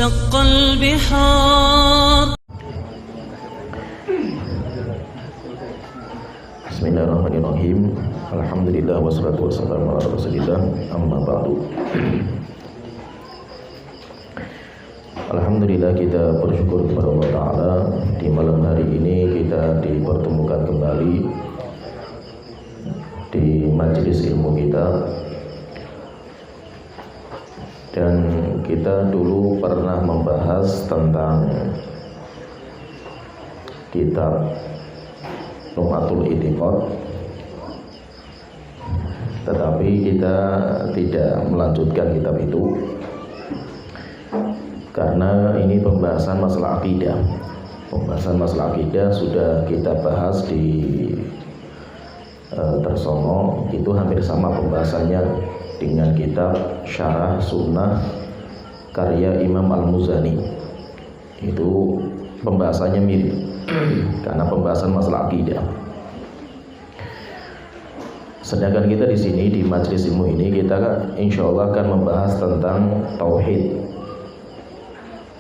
وانشق البحار. Bismillahirrahmanirrahim. Alhamdulillah wassalatu wassalamu ala Rasulillah. Amma ba'du. Alhamdulillah, kita bersyukur kepada Allah Ta'ala. Di malam hari ini kita dipertemukan kembali di majelis ilmu kita. Dan kita dulu pernah membahas tentang kitab Lum'atul I'tiqad, tetapi kita tidak melanjutkan kitab itu karena ini pembahasan masalah akidah. Pembahasan masalah akidah sudah kita bahas di tersono, itu hampir sama pembahasannya dengan kitab Syarah Sunnah karya Imam Al-Muzani. Itu pembahasannya mirip karena pembahasan masalah akidah. Sedangkan kita di sini di majelis ilmu ini kita insya Allah akan membahas tentang tauhid.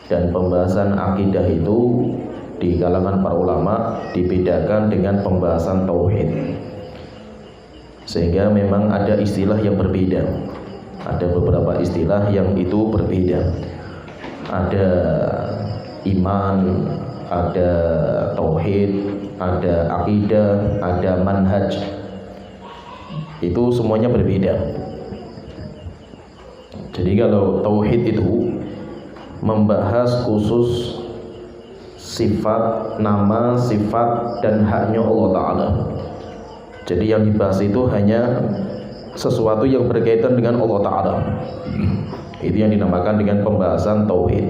Dan pembahasan akidah itu di kalangan para ulama dibedakan dengan pembahasan tauhid, sehingga memang ada istilah yang berbeda. Ada beberapa istilah yang itu berbeda. Ada iman, ada tauhid, ada akidah, ada manhaj. Itu semuanya berbeda. Jadi kalau tauhid itu membahas khusus sifat, nama, sifat dan haknya Allah Ta'ala. Jadi yang dibahas itu hanya sesuatu yang berkaitan dengan Allah Ta'ala. Itu yang dinamakan dengan pembahasan tauhid.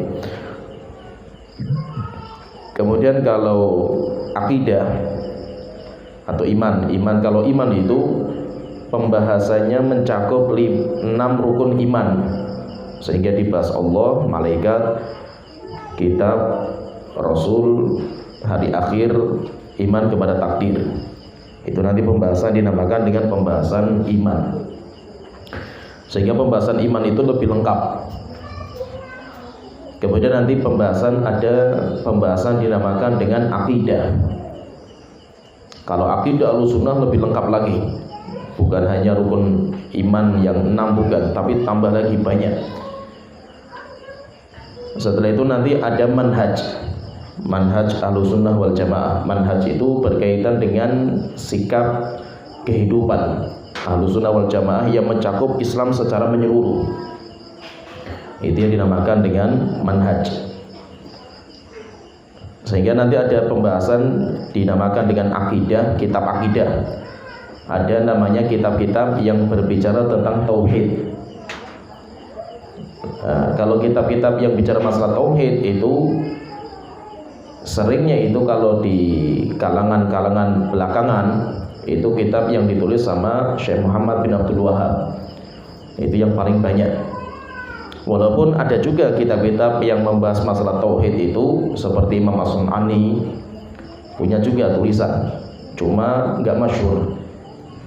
Kemudian kalau akidah atau iman, kalau iman itu pembahasannya mencakup 6 rukun iman, sehingga dibahas Allah, malaikat, kitab, Rasul, hari akhir, iman kepada takdir. Itu nanti pembahasan dinamakan dengan pembahasan iman. Sehingga pembahasan iman itu lebih lengkap. Kemudian nanti ada pembahasan dinamakan dengan akidah. Kalau akidah Ahlussunnah lebih lengkap lagi. Bukan hanya rukun iman yang 6, bukan, tapi tambah lagi banyak. Setelah itu nanti ada manhaj Ahlussunnah wal Jamaah. Manhaj itu berkaitan dengan sikap kehidupan Ahlussunnah wal Jamaah yang mencakup Islam secara menyeluruh. Itu yang dinamakan dengan manhaj. Sehingga nanti ada pembahasan dinamakan dengan akidah, kitab akidah. Ada namanya kitab-kitab yang berbicara tentang tauhid. Kalau kitab-kitab yang bicara masalah tauhid itu seringnya itu kalau di kalangan belakangan itu kitab yang ditulis sama Syekh Muhammad bin Abdul Wahab. Itu yang paling banyak. Walaupun ada juga kitab-kitab yang membahas masalah tauhid itu seperti Imam As-Sun'ani punya juga tulisan, cuma nggak masyhur.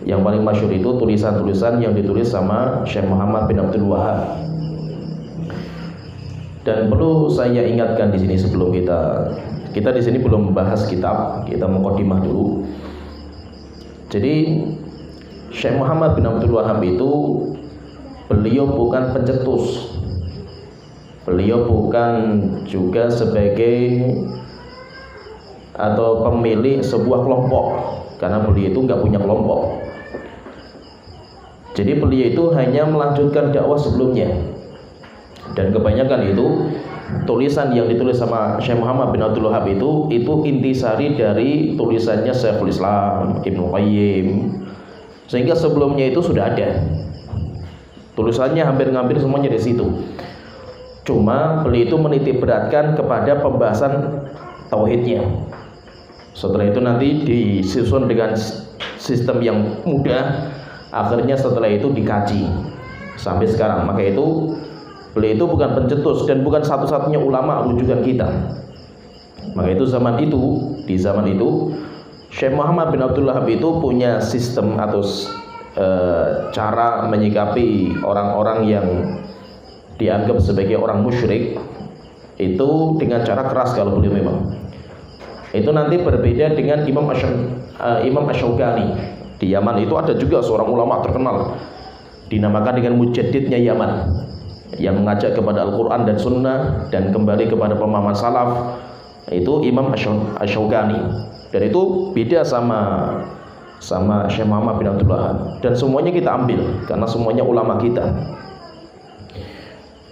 Yang paling masyhur itu tulisan-tulisan yang ditulis sama Syekh Muhammad bin Abdul Wahab. Dan perlu saya ingatkan di sini sebelum kita di sini belum membahas kitab, kita mukadimah dulu. Jadi Syekh Muhammad bin Abdul Wahab itu beliau bukan pencetus. Beliau bukan juga sebagai atau pemilik sebuah kelompok, karena beliau itu nggak punya kelompok. Jadi beliau itu hanya melanjutkan dakwah sebelumnya. Dan kebanyakan itu tulisan yang ditulis sama Syekh Muhammad bin Abdul Wahab itu intisari dari tulisannya Syekhul Islam Ibnu Qayyim. Sehingga sebelumnya itu sudah ada. Tulisannya hampir semuanya di situ. Cuma beliau itu menitik beratkan kepada pembahasan tauhidnya. Setelah itu nanti disusun dengan sistem yang mudah. Akhirnya setelah itu dikaji sampai sekarang. Maka itu beliau itu bukan pencetus dan bukan satu-satunya ulama rujukan kita. Maka itu di zaman itu Syekh Muhammad bin Abdul Wahab itu punya sistem atau cara menyikapi orang-orang yang dianggap sebagai orang musyrik. Itu dengan cara keras kalau beliau memang. Itu nanti berbeda dengan Imam Asy-Syaukani. Di Yaman itu ada juga seorang ulama terkenal, dinamakan dengan mujaddidnya Yaman, yang mengajak kepada Al-Quran dan Sunnah dan kembali kepada pemahaman salaf. Itu Imam Asy-Syaukani. Dan itu beda sama Syekh Muhammad bin Abdul Wahab. Dan semuanya kita ambil karena semuanya ulama kita.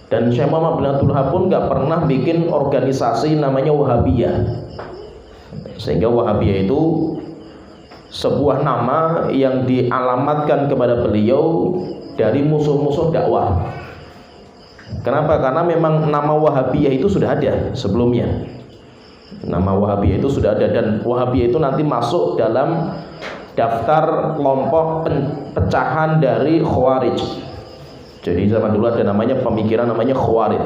Dan Syekh Muhammad bin Abdul Wahab pun gak pernah bikin organisasi namanya Wahabiyah. Sehingga Wahabiyah itu sebuah nama yang dialamatkan kepada beliau dari musuh-musuh dakwah. Kenapa? Karena memang nama Wahabiyah itu sudah ada sebelumnya. Nama Wahabiyah itu sudah ada, dan Wahabiyah itu nanti masuk dalam daftar kelompok pecahan dari Khawarij. Jadi zaman dulu ada namanya pemikiran namanya Khawarij.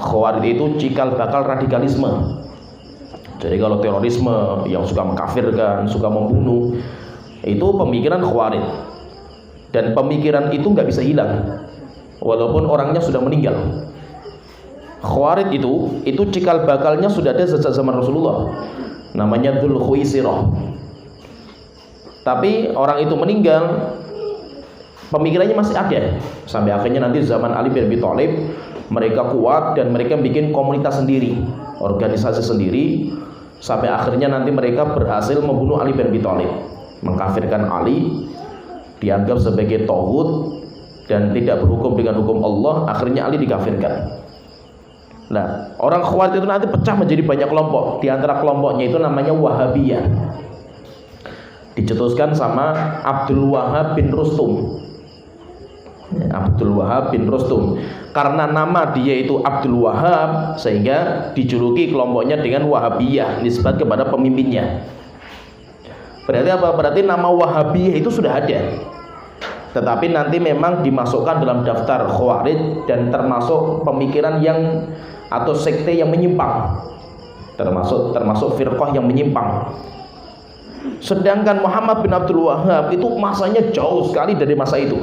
Khawarij itu cikal bakal radikalisme. Jadi kalau terorisme yang suka mengkafirkan, suka membunuh, itu pemikiran Khawarij. Dan pemikiran itu nggak bisa hilang walaupun orangnya sudah meninggal. Khawarij itu cikal bakalnya sudah ada sejak zaman Rasulullah, namanya Dzul Khuwaisirah. Tapi orang itu meninggal, pemikirannya masih ada. Sampai akhirnya nanti zaman Ali bin Abi Thalib, mereka kuat dan mereka bikin komunitas sendiri, organisasi sendiri. Sampai akhirnya nanti mereka berhasil membunuh Ali bin Abi Thalib, mengkafirkan Ali, dianggap sebagai tauhid dan tidak berhukum dengan hukum Allah. Akhirnya Ali dikafirkan. Nah, orang Khawarij itu nanti pecah menjadi banyak kelompok. Di antara kelompoknya itu namanya Wahabiyah. Dicetuskan sama Abdul Wahab bin Rustum. Abdul Wahab bin Rustum. Karena nama dia itu Abdul Wahab, sehingga dijuluki kelompoknya dengan Wahabiyah, nisbat kepada pemimpinnya. Berarti apa? Berarti nama Wahabiyah itu sudah ada, tetapi nanti memang dimasukkan dalam daftar Khawarij dan termasuk pemikiran yang atau sekte yang menyimpang, termasuk firqah yang menyimpang. Sedangkan Muhammad bin Abdul Wahab itu masanya jauh sekali dari masa itu.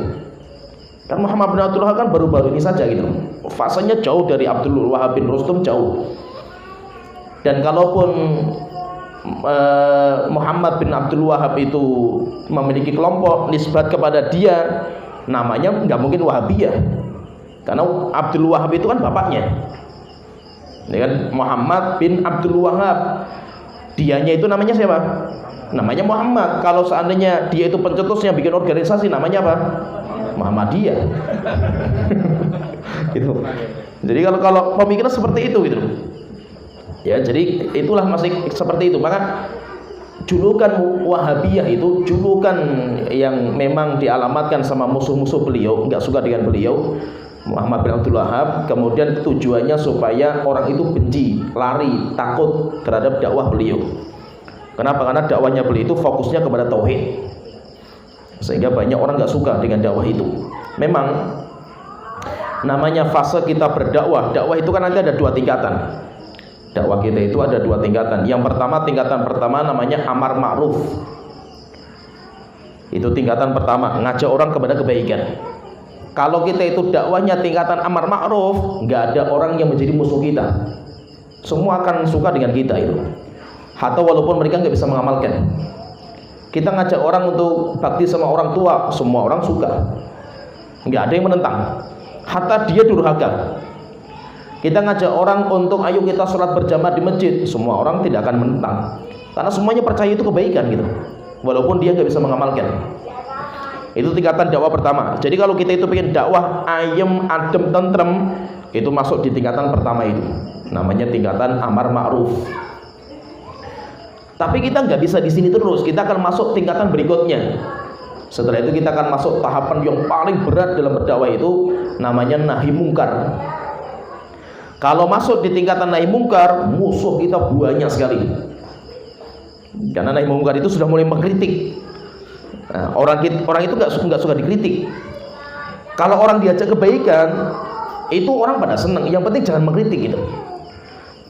Dan Muhammad bin Abdul Wahab kan baru-baru ini saja gitu. Fasanya jauh dari Abdul Wahab bin Rustum, jauh. Dan kalaupun Muhammad bin Abdul Wahab itu memiliki kelompok nisbat kepada dia, namanya nggak mungkin Wahabiyah, karena Abdul Wahab itu kan bapaknya. Ini kan Muhammad bin Abdul Wahab, dianya itu namanya siapa? Namanya Muhammad. Kalau seandainya dia itu pencetusnya bikin organisasi, namanya apa? Muhammadiyah. Gitu. Jadi kalau pemikiran seperti itu gitu. Ya, jadi itulah masih seperti itu. Maka julukan Wahabiyah itu julukan yang memang dialamatkan sama musuh-musuh beliau, nggak suka dengan beliau, Muhammad bin Abdul Wahab. Kemudian tujuannya supaya orang itu benci, lari, takut terhadap dakwah beliau. Kenapa? Karena dakwahnya beliau itu fokusnya kepada tauhid, sehingga banyak orang nggak suka dengan dakwah itu. Memang namanya fase kita berdakwah, dakwah itu kan nanti ada dua tingkatan. Dakwah kita itu ada dua tingkatan. Yang pertama, tingkatan pertama namanya amar ma'ruf. Itu tingkatan pertama, ngajak orang kepada kebaikan. Kalau kita itu dakwahnya tingkatan amar ma'ruf, nggak ada orang yang menjadi musuh kita. Semua akan suka dengan kita itu. Atau walaupun mereka nggak bisa mengamalkan. Kita ngajak orang untuk bakti sama orang tua, semua orang suka. Nggak ada yang menentang. Hatta dia durhaka. Kita ngajak orang untuk ayo kita sholat berjamaah di masjid, semua orang tidak akan menentang, karena semuanya percaya itu kebaikan gitu, walaupun dia nggak bisa mengamalkan. Itu tingkatan dakwah pertama. Jadi kalau kita itu pengen dakwah ayem, adem, tentrem, itu masuk di tingkatan pertama itu, namanya tingkatan amar ma'ruf. Tapi kita nggak bisa di sini terus, kita akan masuk tingkatan berikutnya. Setelah itu kita akan masuk tahapan yang paling berat dalam berdakwah, itu namanya nahi mungkar. Kalau masuk di tingkatan nahi mungkar, musuh kita banyak sekali. Karena nahi mungkar itu sudah mulai mengkritik. Nah, orang itu nggak suka dikritik. Kalau orang diajak kebaikan, itu orang pada senang. Yang penting jangan mengkritik gitu.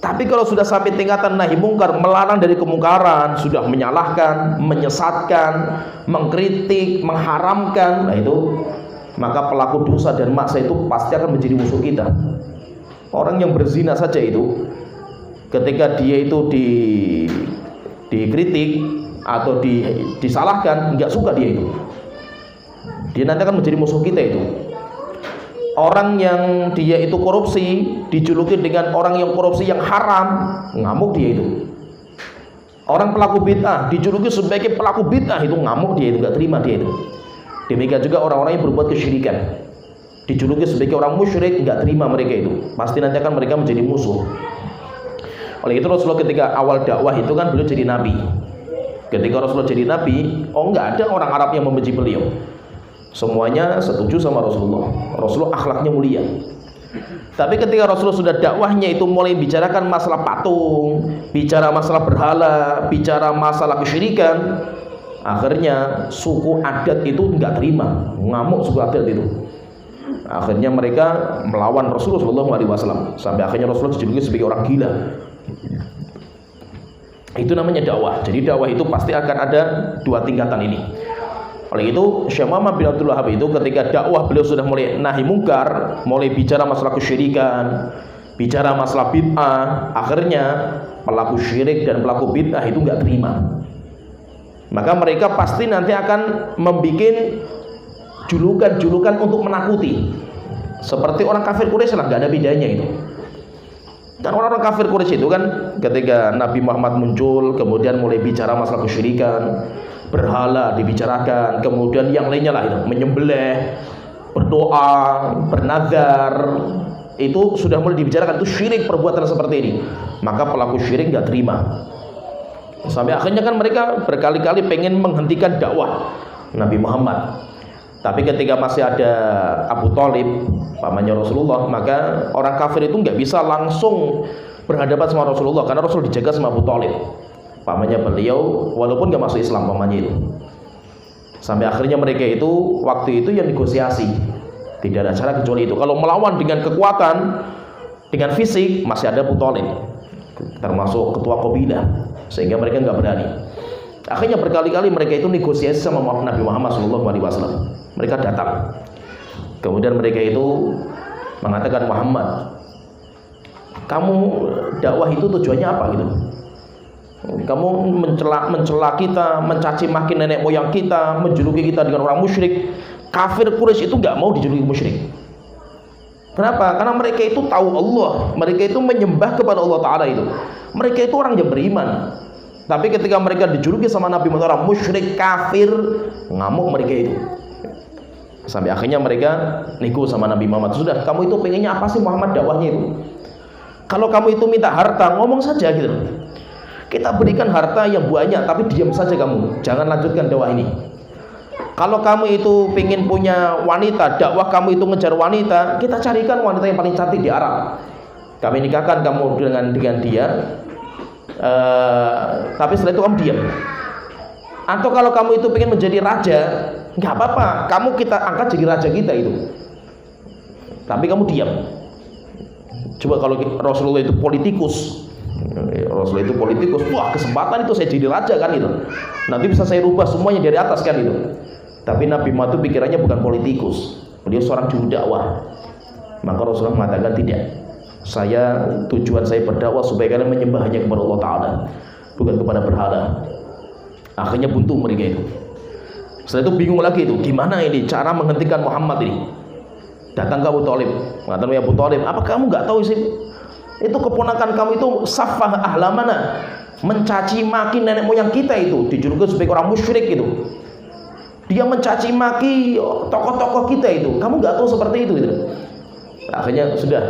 Tapi kalau sudah sampai tingkatan nahi mungkar, melarang dari kemungkaran, sudah menyalahkan, menyesatkan, mengkritik, mengharamkan, nah itu, maka pelaku dosa dan maksiat itu pasti akan menjadi musuh kita. Orang yang berzina saja itu ketika dia itu dikritik atau disalahkan, nggak suka dia itu. Dia nanti akan menjadi musuh kita itu. Orang yang dia itu korupsi dijuluki dengan orang yang korupsi yang haram, ngamuk dia itu. Orang pelaku bid'ah dijuluki sebagai pelaku bid'ah, itu ngamuk dia itu, nggak terima dia itu. Demikian juga orang-orang yang berbuat kesyirikan dijuluki sebagai orang musyrik, nggak terima mereka itu. Pasti nanti akan mereka menjadi musuh. Oleh itu Rasulullah ketika awal dakwah itu kan beliau jadi nabi. Ketika Rasulullah jadi nabi, nggak ada orang Arab yang membenci beliau. Semuanya setuju sama Rasulullah. Rasulullah akhlaknya mulia. Tapi ketika Rasulullah sudah dakwahnya itu mulai bicarakan masalah patung, bicara masalah berhala, bicara masalah kesyirikan, akhirnya suku adat itu nggak terima, ngamuk suku adat itu. Akhirnya mereka melawan Rasulullah SAW, sampai akhirnya Rasulullah dijuluki sebagai orang gila. Itu namanya dakwah. Jadi dakwah itu pasti akan ada dua tingkatan ini. Oleh itu Syekh Muhammad bin Abdul Wahhab itu ketika dakwah beliau sudah mulai nahi mungkar, mulai bicara masalah kesyirikan, bicara masalah bid'ah, akhirnya pelaku syirik dan pelaku bid'ah itu nggak terima. Maka mereka pasti nanti akan membuat julukan-julukan untuk menakuti, seperti orang kafir Quraisy lah, nggak ada bedanya itu. Dan orang-orang kafir Quraisy itu kan ketika Nabi Muhammad muncul, kemudian mulai bicara masalah kesyirikan, berhala dibicarakan, kemudian yang lainnya lah itu, menyembelih, berdoa, bernazar, itu sudah mulai dibicarakan, itu syirik perbuatan seperti ini. Maka pelaku syirik nggak terima. Sampai akhirnya kan mereka berkali-kali pengen menghentikan dakwah Nabi Muhammad. Tapi ketika masih ada Abu Thalib, pamannya Rasulullah, maka orang kafir itu nggak bisa langsung berhadapan sama Rasulullah, karena Rasul dijaga sama Abu Thalib, pamannya beliau, walaupun nggak masuk Islam pamannya itu. Sampai akhirnya mereka itu waktu itu yang negosiasi, tidak ada cara kecuali itu. Kalau melawan dengan kekuatan, dengan fisik, masih ada Abu Thalib, termasuk ketua kabilah, sehingga mereka nggak berani. Akhirnya berkali-kali mereka itu negosiasi sama Nabi Muhammad SAW. Mereka datang, kemudian mereka itu mengatakan, Muhammad, kamu dakwah itu tujuannya apa gitu? Kamu mencela kita, mencaci maki nenek moyang kita, menjuluki kita dengan orang musyrik. Kafir Quraisy itu nggak mau dijuluki musyrik. Kenapa? Karena mereka itu tahu Allah, mereka itu menyembah kepada Allah Ta'ala itu. Mereka itu orang yang beriman. Tapi ketika mereka dijuluki sama Nabi Muhammad orang musyrik, kafir, ngamuk mereka itu. Sampai akhirnya mereka nego sama Nabi Muhammad, sudah, kamu itu pengennya apa sih Muhammad dakwahnya itu? Kalau kamu itu minta harta, ngomong saja gitu. Kita berikan harta yang banyak, tapi diam saja kamu, jangan lanjutkan dakwah ini. Kalau kamu itu pengen punya wanita, dakwah kamu itu ngejar wanita, kita carikan wanita yang paling cantik di Arab, kami nikahkan kamu dengan dia, tapi setelah itu kamu diam. Atau kalau kamu itu pengen menjadi raja, nggak apa-apa, kamu kita angkat jadi raja kita itu, tapi kamu diam. Coba kalau Rasulullah itu politikus, wah kesempatan itu saya jadi raja kan itu, nanti bisa saya rubah semuanya dari atas kan itu. Tapi Nabi Muhammad itu pikirannya bukan politikus, beliau seorang juru dakwah. Maka Rasulullah mengatakan, tidak, tujuan saya berdakwah supaya kalian menyembah hanya kepada Allah Ta'ala, bukan kepada berhala. Akhirnya buntu mereka itu. Setelah itu bingung lagi itu, gimana ini cara menghentikan Muhammad ini? Datang ke Abu Thalib, mengatakan, ya Abu Thalib, apa kamu nggak tahu sih? Itu keponakan kamu itu safah ahlamana, mencaci maki nenek moyang kita itu, dijuluki sebagai orang musyrik itu. Dia mencaci maki tokoh-tokoh kita itu, kamu nggak tahu seperti itu gitu. Akhirnya sudah,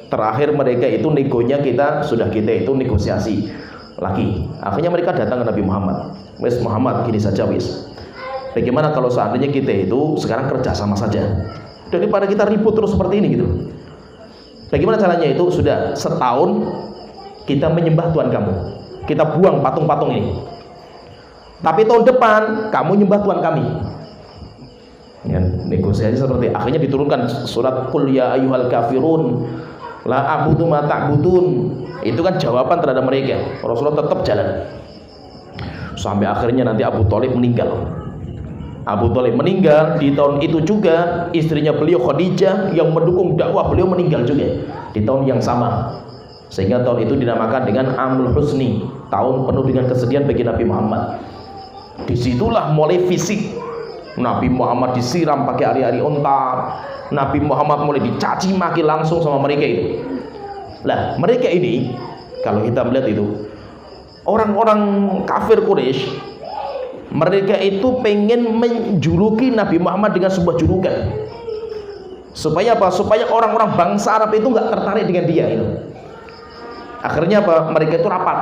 terakhir mereka itu negonya kita itu negosiasi lagi. Akhirnya mereka datang ke Nabi Muhammad, wes Muhammad, gini saja wes, bagaimana kalau seandainya kita itu sekarang kerja sama saja, daripada kita ribut terus seperti ini gitu. Bagaimana caranya itu? Sudah, setahun kita menyembah Tuhan kamu, kita buang patung-patung ini, tapi tahun depan kamu nyembah Tuhan kami. Ya, negosiasi seperti akhirnya diturunkan surat Qul ya ayyuhal kafirun la a'budu ma ta'budun. Itu kan jawaban terhadap mereka. Rasulullah tetap jalan sampai akhirnya nanti Abu Thalib meninggal. Abu Thalib meninggal di tahun itu juga, istrinya beliau Khadijah yang mendukung dakwah beliau meninggal juga di tahun yang sama, sehingga tahun itu dinamakan dengan Amul Husni, tahun penuh dengan kesedihan bagi Nabi Muhammad. Disitulah mulai fisik Nabi Muhammad disiram pakai ari-ari unta, Nabi Muhammad mulai dicaci maki langsung sama mereka itu. Lah mereka ini kalau kita melihat itu orang-orang kafir Quraisy, mereka itu pengen menjuluki Nabi Muhammad dengan sebuah julukan. Supaya apa? Supaya orang-orang bangsa Arab itu nggak tertarik dengan dia itu. Akhirnya apa? Mereka itu rapat.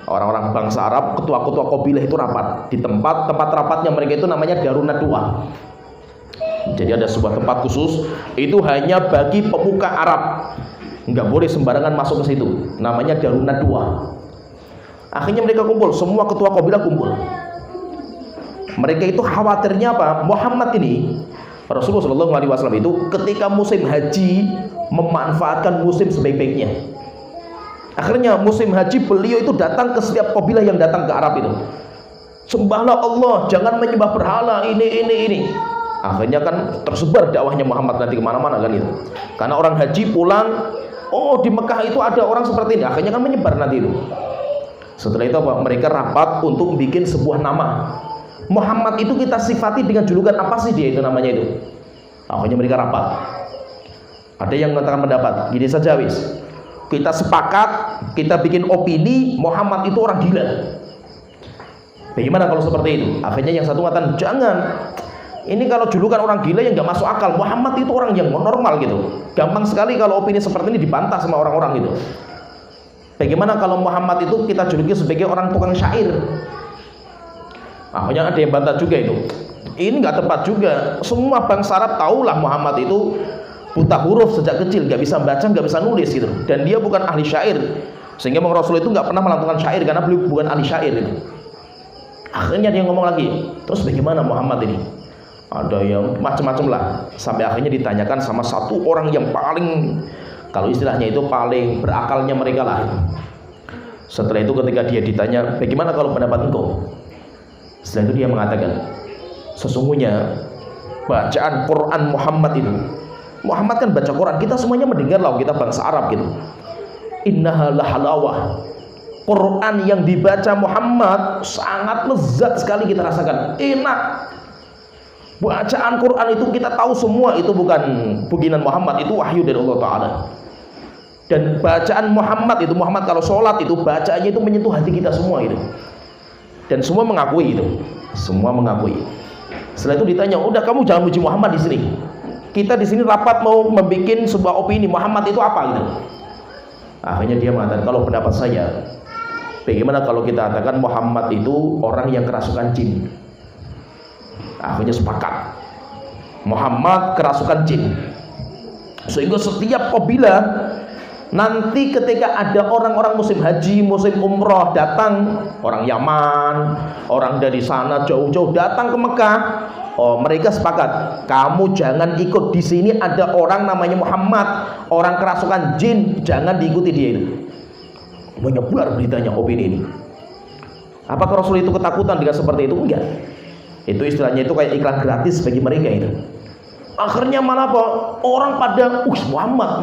Orang-orang bangsa Arab, ketua-ketua kabilah itu rapat di tempat rapatnya mereka itu namanya Darun Nadwa. Jadi ada sebuah tempat khusus itu hanya bagi pemuka Arab, nggak boleh sembarangan masuk ke situ. Namanya Darun Nadwa. Akhirnya mereka kumpul, semua ketua kabilah kumpul. Mereka itu khawatirnya apa? Muhammad ini, Rasulullah SAW itu ketika musim haji memanfaatkan musim sebaik-baiknya. Akhirnya musim haji beliau itu datang ke setiap kabilah yang datang ke Arab itu. Sembahlah Allah, jangan menyembah berhala, ini. Akhirnya kan tersebar dakwahnya Muhammad nanti kemana-mana kan itu. Karena orang haji pulang, oh di Mekah itu ada orang seperti ini. Akhirnya kan menyebar nanti itu. Setelah itu apa? Mereka rapat untuk bikin sebuah nama. Muhammad itu kita sifati dengan julukan apa sih dia itu namanya itu? Akhirnya mereka rapat. Ada yang mengatakan pendapat, gini saja wis. Kita sepakat, kita bikin opini Muhammad itu orang gila. Bagaimana kalau seperti itu? Akhirnya yang satu mengatakan jangan. Ini kalau julukan orang gila yang nggak masuk akal. Muhammad itu orang yang normal gitu. Gampang sekali kalau opini seperti ini dibantah sama orang-orang gitu. Bagaimana kalau Muhammad itu kita juluki sebagai orang tukang syair? Akhirnya ada yang bantah juga itu. Ini nggak tepat juga. Semua bangsa Arab tahulah Muhammad itu buta huruf sejak kecil, nggak bisa baca, nggak bisa nulis gitu. Dan dia bukan ahli syair, sehingga Rasul itu nggak pernah melantunkan syair karena beliau bukan ahli syair itu. Akhirnya dia ngomong lagi, terus bagaimana Muhammad ini? Ada yang macam-macam lah. Sampai akhirnya ditanyakan sama satu orang yang paling, kalau istilahnya itu paling berakalnya mereka lah. Setelah itu ketika dia ditanya, bagaimana kalau pendapat engkau? Setelah itu dia mengatakan, sesungguhnya bacaan Quran Muhammad itu, Muhammad kan baca Quran, kita semuanya mendengar lah, kita bangsa Arab gitu. Innaha lahalawah. Quran yang dibaca Muhammad sangat lezat sekali kita rasakan, enak. Bacaan Quran itu kita tahu semua itu bukan bikinan Muhammad, itu wahyu dari Allah Ta'ala. Dan bacaan Muhammad itu, Muhammad kalau sholat itu bacaannya itu menyentuh hati kita semua itu. Dan semua mengakui itu, semua mengakui. Setelah itu ditanya, udah kamu jangan puji Muhammad di sini. Kita di sini rapat mau membuat sebuah opini Muhammad itu apa gitu. Akhirnya dia mengatakan, kalau pendapat saya, bagaimana kalau kita katakan Muhammad itu orang yang kerasukan jin? Akhirnya sepakat, Muhammad kerasukan jin. Sehingga setiap kabilah nanti ketika ada orang-orang musim haji, musim umroh datang, orang Yaman, orang dari sana jauh-jauh datang ke Mekah. Oh, mereka sepakat, kamu jangan ikut di sini ada orang namanya Muhammad, orang kerasukan jin, jangan diikuti dia itu. Menyebar beritanya opini ini. Apakah Rasul itu ketakutan dengan seperti itu? Enggak. Itu istilahnya itu kayak iklan gratis bagi mereka itu. Akhirnya malah apa? Orang pada, Muhammad.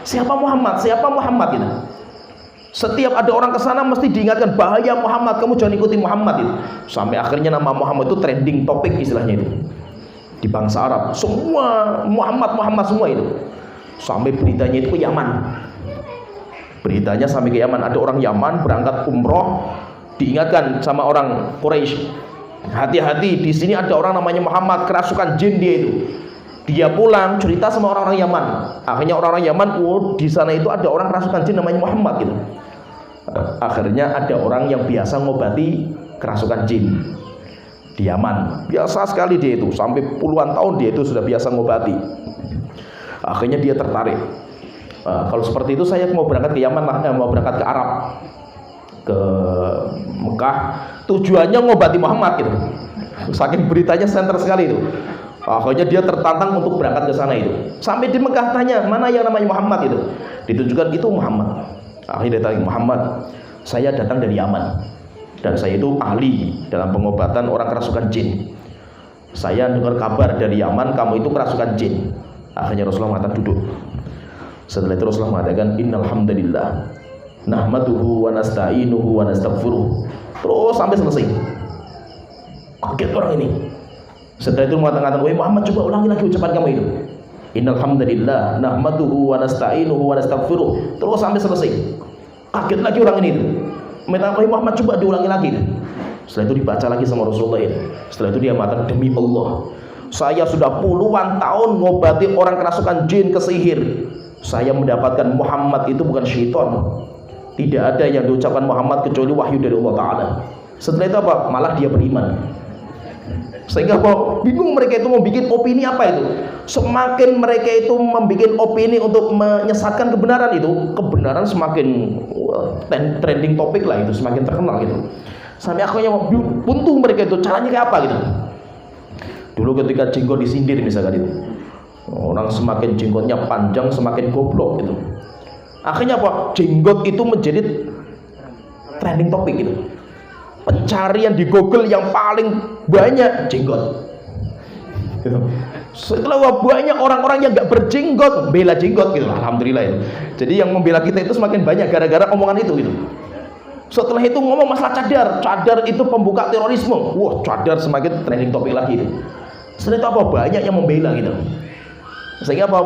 Siapa Muhammad? Siapa Muhammad itu? Setiap ada orang ke sana mesti diingatkan bahaya Muhammad, kamu jangan ikuti Muhammad itu. Sampai akhirnya nama Muhammad itu trending topik istilahnya itu. Di bangsa Arab, semua Muhammad semua itu. Sampai beritanya itu ke Yaman. Beritanya sampai ke Yaman, ada orang Yaman berangkat umroh, diingatkan sama orang Quraisy, hati-hati di sini ada orang namanya Muhammad kerasukan jin dia itu. Dia pulang cerita sama orang-orang Yaman. Akhirnya orang-orang Yaman, di sana itu ada orang kerasukan jin namanya Muhammad gitu. Akhirnya ada orang yang biasa ngobati kerasukan jin di Yaman. Biasa sekali dia itu, sampai puluhan tahun dia itu sudah biasa ngobati. Akhirnya dia tertarik. Kalau seperti itu saya mau berangkat ke Yaman lah, mau berangkat ke Arab, ke Mekah. Tujuannya ngobati Muhammad gitu. Saking beritanya senter sekali itu. Akhirnya dia tertantang untuk berangkat ke sana itu. Sampai di Mekah tanya, mana yang namanya Muhammad itu? Ditunjukkan itu Muhammad. Akhirnya dia tanya, Muhammad, saya datang dari Yaman dan saya itu ahli dalam pengobatan orang kerasukan jin. Saya dengar kabar dari Yaman kamu itu kerasukan jin. Akhirnya Rasulullah mengatakan duduk. Setelah itu Rasulullah mengatakan innal hamdalillah nahmaduhu wa nasta'inuhu wa nastaghfiruh. Terus sampai selesai. Kaget orang ini. Setelah itu mengatakan, "Wahai Muhammad, coba ulangi lagi ucapan kamu itu. Innal hamdalillah nahmaduhu wa nasta'inuhu wa nastaghfiruh." Terus sampai selesai. Kaget lagi orang ini itu. Minta, "Wahai Muhammad, coba diulangi lagi." Setelah itu dibaca lagi sama Rasulullah itu. Setelah itu dia mengatakan, "Demi Allah, saya sudah puluhan tahun ngobati orang kerasukan jin, kesihir. Saya mendapatkan Muhammad itu bukan syaitan. Tidak ada yang diucapkan Muhammad kecuali wahyu dari Allah Ta'ala." Setelah itu apa? Malah dia beriman. Sehingga bingung mereka itu mau bikin opini apa itu. Semakin mereka itu membuat opini untuk menyesatkan kebenaran itu, kebenaran semakin trending topik lah itu, semakin terkenal gitu. Sampai akhirnya buntu mereka itu, caranya kayak apa gitu. Dulu ketika jenggot disindir misalkan itu, orang semakin jenggotnya panjang semakin goblok gitu. Akhirnya apa? Jenggot itu menjadi trending topik gitu. Pencarian di Google yang paling banyak jenggot. Setelah banyak orang-orang yang nggak berjenggot bela jenggot gitu, alhamdulillah itu. Jadi yang membela kita itu semakin banyak gara-gara omongan itu gitu. Setelah itu ngomong masalah cadar itu pembuka terorisme. Wah, cadar semakin trending topik lagi itu. Setelah itu apa? Banyak yang membela gitu. Sehingga apa?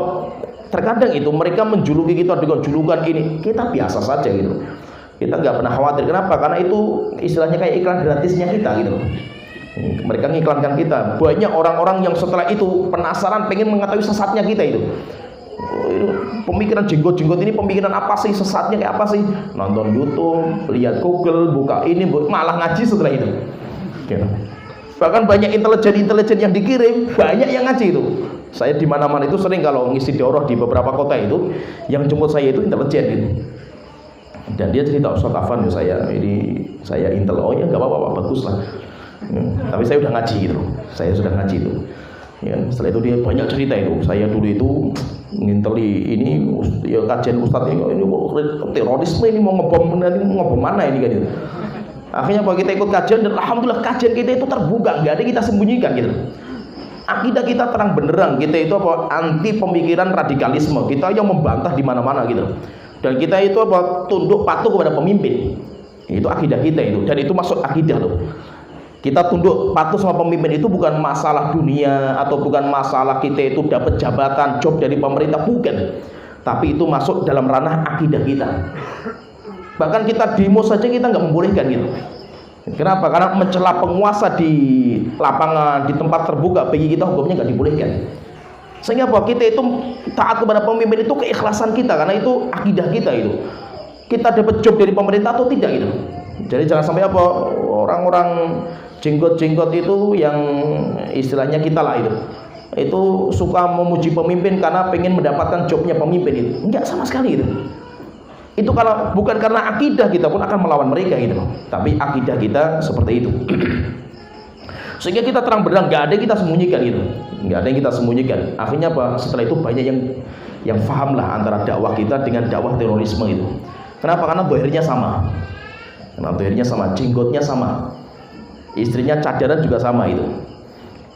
Terkadang itu mereka menjuluki kita dengan julukan ini, kita biasa saja gitu. Kita nggak pernah khawatir. Kenapa? Karena itu istilahnya kayak iklan gratisnya kita gitu. Mereka ngiklankan kita. Banyak orang-orang yang setelah itu penasaran, pengen mengetahui sesatnya kita itu. Pemikiran jenggot-jenggot ini pemikiran apa sih, sesatnya kayak apa sih? Nonton YouTube, lihat Google, buka ini, malah ngaji setelah itu. Gitu. Bahkan banyak intelijen yang dikirim, banyak yang ngaji itu. Saya di mana-mana itu sering kalau ngisi daurah di beberapa kota itu, yang jemput saya itu intelijen gitu. Dan dia cerita, "Ustaz Afan, saya intel." "Oh ya, nggak apa-apa, bagus lah." Tapi saya udah ngaji gitu. Saya sudah ngaji itu. Ya, setelah itu dia banyak cerita itu. Saya dulu itu nginteli ini ya kajian Ustadz ini terorisme ini mau ngebom mana ini kan gitu. Akhirnya kalau kita ikut kajian dan alhamdulillah kajian kita itu terbuka, nggak ada yang kita sembunyikan gitu. Akidah kita terang benderang, kita itu apa? Anti pemikiran radikalisme. Kita yang membantah di mana-mana gitu. Dan kita itu apa? Tunduk patuh kepada pemimpin. Itu akidah kita itu, dan itu masuk akidah loh. Kita tunduk patuh sama pemimpin itu bukan masalah dunia atau bukan masalah kita itu dapat jabatan, job dari pemerintah, bukan. Tapi itu masuk dalam ranah akidah kita. Bahkan kita demo saja kita nggak membolehkan gitu. Kenapa? Karena mencela penguasa di lapangan, di tempat terbuka, bagi kita hukumnya nggak dibolehkan. Sehingga apa? Kita itu taat kepada pemimpin itu keikhlasan kita, karena itu akidah kita itu. Kita dapat job dari pemerintah atau tidak gitu. Jadi jangan sampai apa? Orang-orang jenggot-jenggot itu yang istilahnya kita lah itu suka memuji pemimpin karena pengen mendapatkan jobnya pemimpin itu. Enggak sama sekali itu. Itu kalau bukan karena akidah kita pun akan melawan mereka gitu. Tapi akidah kita seperti itu. Sehingga kita terang benderang, nggak ada yang kita sembunyikan gitu. Nggak ada yang kita sembunyikan. Akhirnya apa? Setelah itu banyak yang paham lah antara dakwah kita dengan dakwah terorisme itu. Kenapa? Karena dohirnya sama. Karena dohirnya sama, jenggotnya sama. Istrinya cadaran juga sama itu.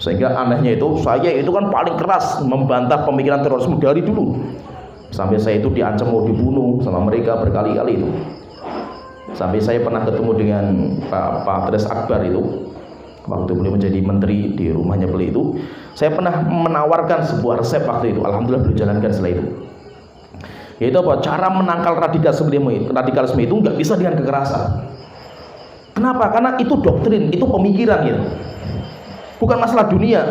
Sehingga anehnya itu, saya itu kan paling keras membantah pemikiran terorisme dari dulu. Sampai saya itu diancam mau dibunuh sama mereka berkali-kali itu. Sampai saya pernah ketemu dengan Pak Tres Akbar itu, waktu beliau menjadi menteri di rumahnya beliau itu. Saya pernah menawarkan sebuah resep waktu itu. Alhamdulillah beliau jalankan setelah itu. Yaitu apa? Cara menangkal radikalisme itu nggak bisa dengan kekerasan. Kenapa? Karena itu doktrin, itu pemikiran gitu. Bukan masalah dunia.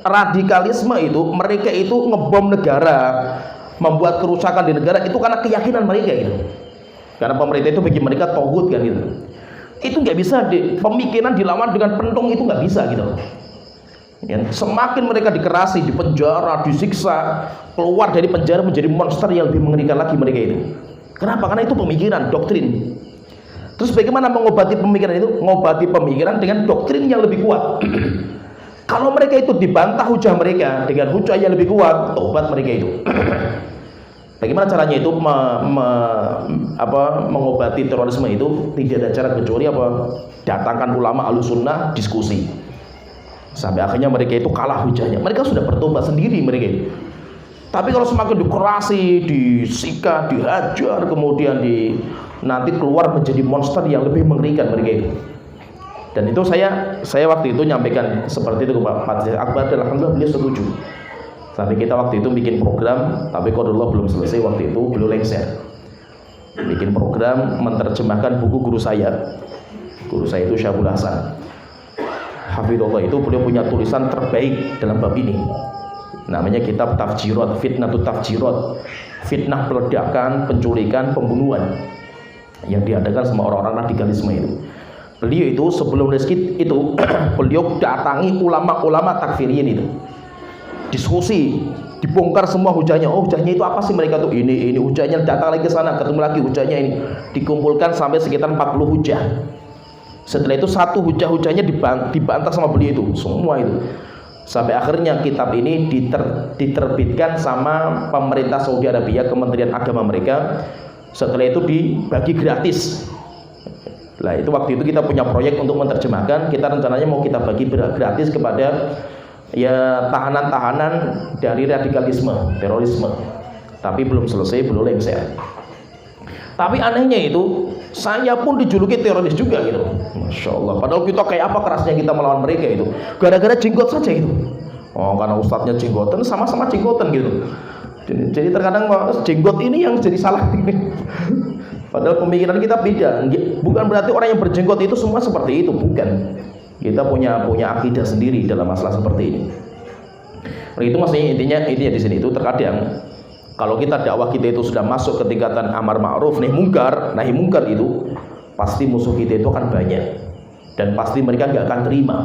Radikalisme itu, mereka itu ngebom negara, membuat kerusakan di negara itu karena keyakinan mereka gitu. Karena pemerintah itu bagi mereka tauhid kan gitu. Itu nggak bisa, pemikiran dilawan dengan pentung itu nggak bisa gitu. Ya, semakin mereka dikerasi, dipenjara, disiksa, keluar dari penjara menjadi monster yang lebih mengerikan lagi mereka itu. Kenapa? Karena itu pemikiran, doktrin. Terus bagaimana mengobati pemikiran itu? Mengobati pemikiran dengan doktrin yang lebih kuat. Kalau mereka itu dibantah hujah mereka dengan hujah yang lebih kuat, tobat mereka itu. Bagaimana caranya itu mengobati terorisme itu? Tidak ada cara kecuali apa? Datangkan ulama Ahlussunnah diskusi. Sampai akhirnya mereka itu kalah hujahnya. Mereka sudah bertobat sendiri mereka itu. Tapi kalau semakin dikerasi, disikat, dihajar, kemudian nanti keluar menjadi monster yang lebih mengerikan mereka itu. Dan itu saya waktu itu nyampaikan seperti itu ke Pak Majelis Akbar, dan alhamdulillah beliau setuju. Sampai kita waktu itu bikin program, tapi qadarullah belum selesai waktu itu, beliau lengser. Bikin program menerjemahkan buku guru saya. Guru saya itu Syabul Hasan. Hafidhullah itu beliau punya tulisan terbaik dalam bab ini. Namanya kitab Tafjirat, Fitnatut Tafjirat. Fitnah peledakan, penculikan, pembunuhan yang diadakan sama orang-orang radikalisme itu. Beliau itu sebelum rezeki itu beliau datangi ulama-ulama takfiriyin itu. Diskusi, dibongkar semua hujahnya. Oh, hujahnya itu apa sih mereka tuh? Ini hujahnya, datang lagi ke sana, ketemu lagi hujahnya ini. Dikumpulkan sampai sekitar 40 hujah. Setelah itu satu hujah-hujahnya dibantah sama beliau itu, semua itu. Sampai akhirnya kitab ini diterbitkan sama pemerintah Saudi Arabia, Kementerian Agama mereka. Setelah itu dibagi gratis. Nah, itu waktu itu kita punya proyek untuk menerjemahkan. Kita rencananya mau kita bagi gratis kepada ya tahanan-tahanan dari radikalisme, terorisme. Tapi belum selesai, belum lengser. Tapi anehnya itu, saya pun dijuluki teroris juga gitu. Masya Allah. Padahal kita kayak apa kerasnya kita melawan mereka itu. Gara-gara jenggot saja itu. Oh, karena ustadznya jenggotan, sama-sama jenggotan gitu. Jadi terkadang jenggot ini yang jadi salah. Padahal pemikiran kita beda. Bukan berarti orang yang berjenggot itu semua seperti itu, bukan. Kita punya akidah sendiri dalam masalah seperti ini. Itu maksudnya intinya di sini itu terkadang kalau kita dakwah kita itu sudah masuk ke tingkatan amar ma'ruf nahi mungkar itu pasti musuh kita itu akan banyak, dan pasti mereka nggak akan terima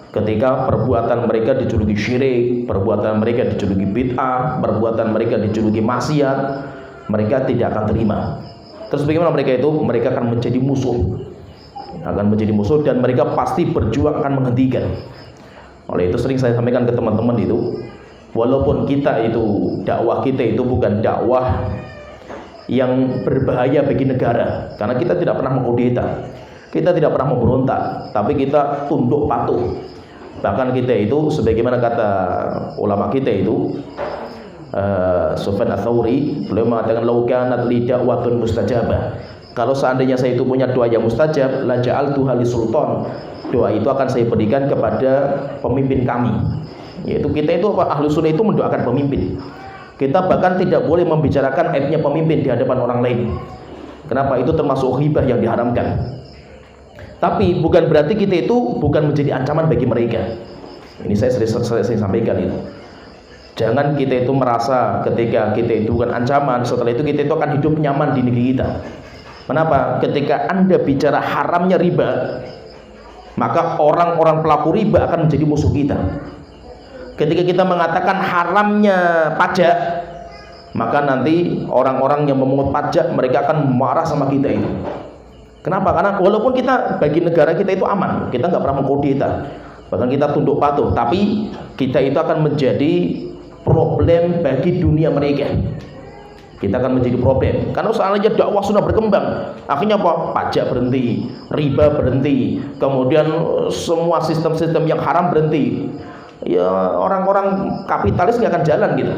ketika perbuatan mereka dijuluki syirik, perbuatan mereka dijuluki bid'ah, perbuatan mereka dijuluki maksiat. Mereka tidak akan terima. Terus bagaimana mereka itu? Mereka akan menjadi musuh, dan mereka pasti berjuang akan menghentikan. Oleh itu sering saya sampaikan ke teman-teman itu, walaupun kita itu dakwah kita itu bukan dakwah yang berbahaya bagi negara, karena kita tidak pernah mengkudeta, kita tidak pernah memberontak, tapi kita tunduk patuh. Bahkan kita itu sebagaimana kata ulama kita itu Sufyan Ats-Tsauri, beliau mengatakan lau kanat li da'watun mustajabah, kalau seandainya saya itu punya doa yang mustajab, la ja'altuha li sultan, doa itu akan saya berikan kepada pemimpin kami. Yaitu kita itu ahlu sunnah itu mendoakan pemimpin. Kita bahkan tidak boleh membicarakan aibnya pemimpin di hadapan orang lain. Kenapa? Itu termasuk ghibah yang diharamkan. Tapi bukan berarti kita itu bukan menjadi ancaman bagi mereka. Ini saya sering sampaikan itu. Jangan kita itu merasa ketika kita itu bukan ancaman, setelah itu kita itu akan hidup nyaman di negeri kita. Kenapa? Ketika Anda bicara haramnya riba, maka orang-orang pelaku riba akan menjadi musuh kita. Ketika kita mengatakan haramnya pajak, maka nanti orang-orang yang memungut pajak mereka akan marah sama kita itu. Kenapa? Karena walaupun kita bagi negara kita itu aman, kita nggak pernah mengkudeta, bahkan kita tunduk patuh, tapi kita itu akan menjadi problem bagi dunia mereka. Kita akan menjadi problem karena soalnya dakwah sudah berkembang. Akhirnya apa? Pajak berhenti, riba berhenti, kemudian semua sistem-sistem yang haram berhenti. Ya orang-orang kapitalis nggak akan jalan gitu.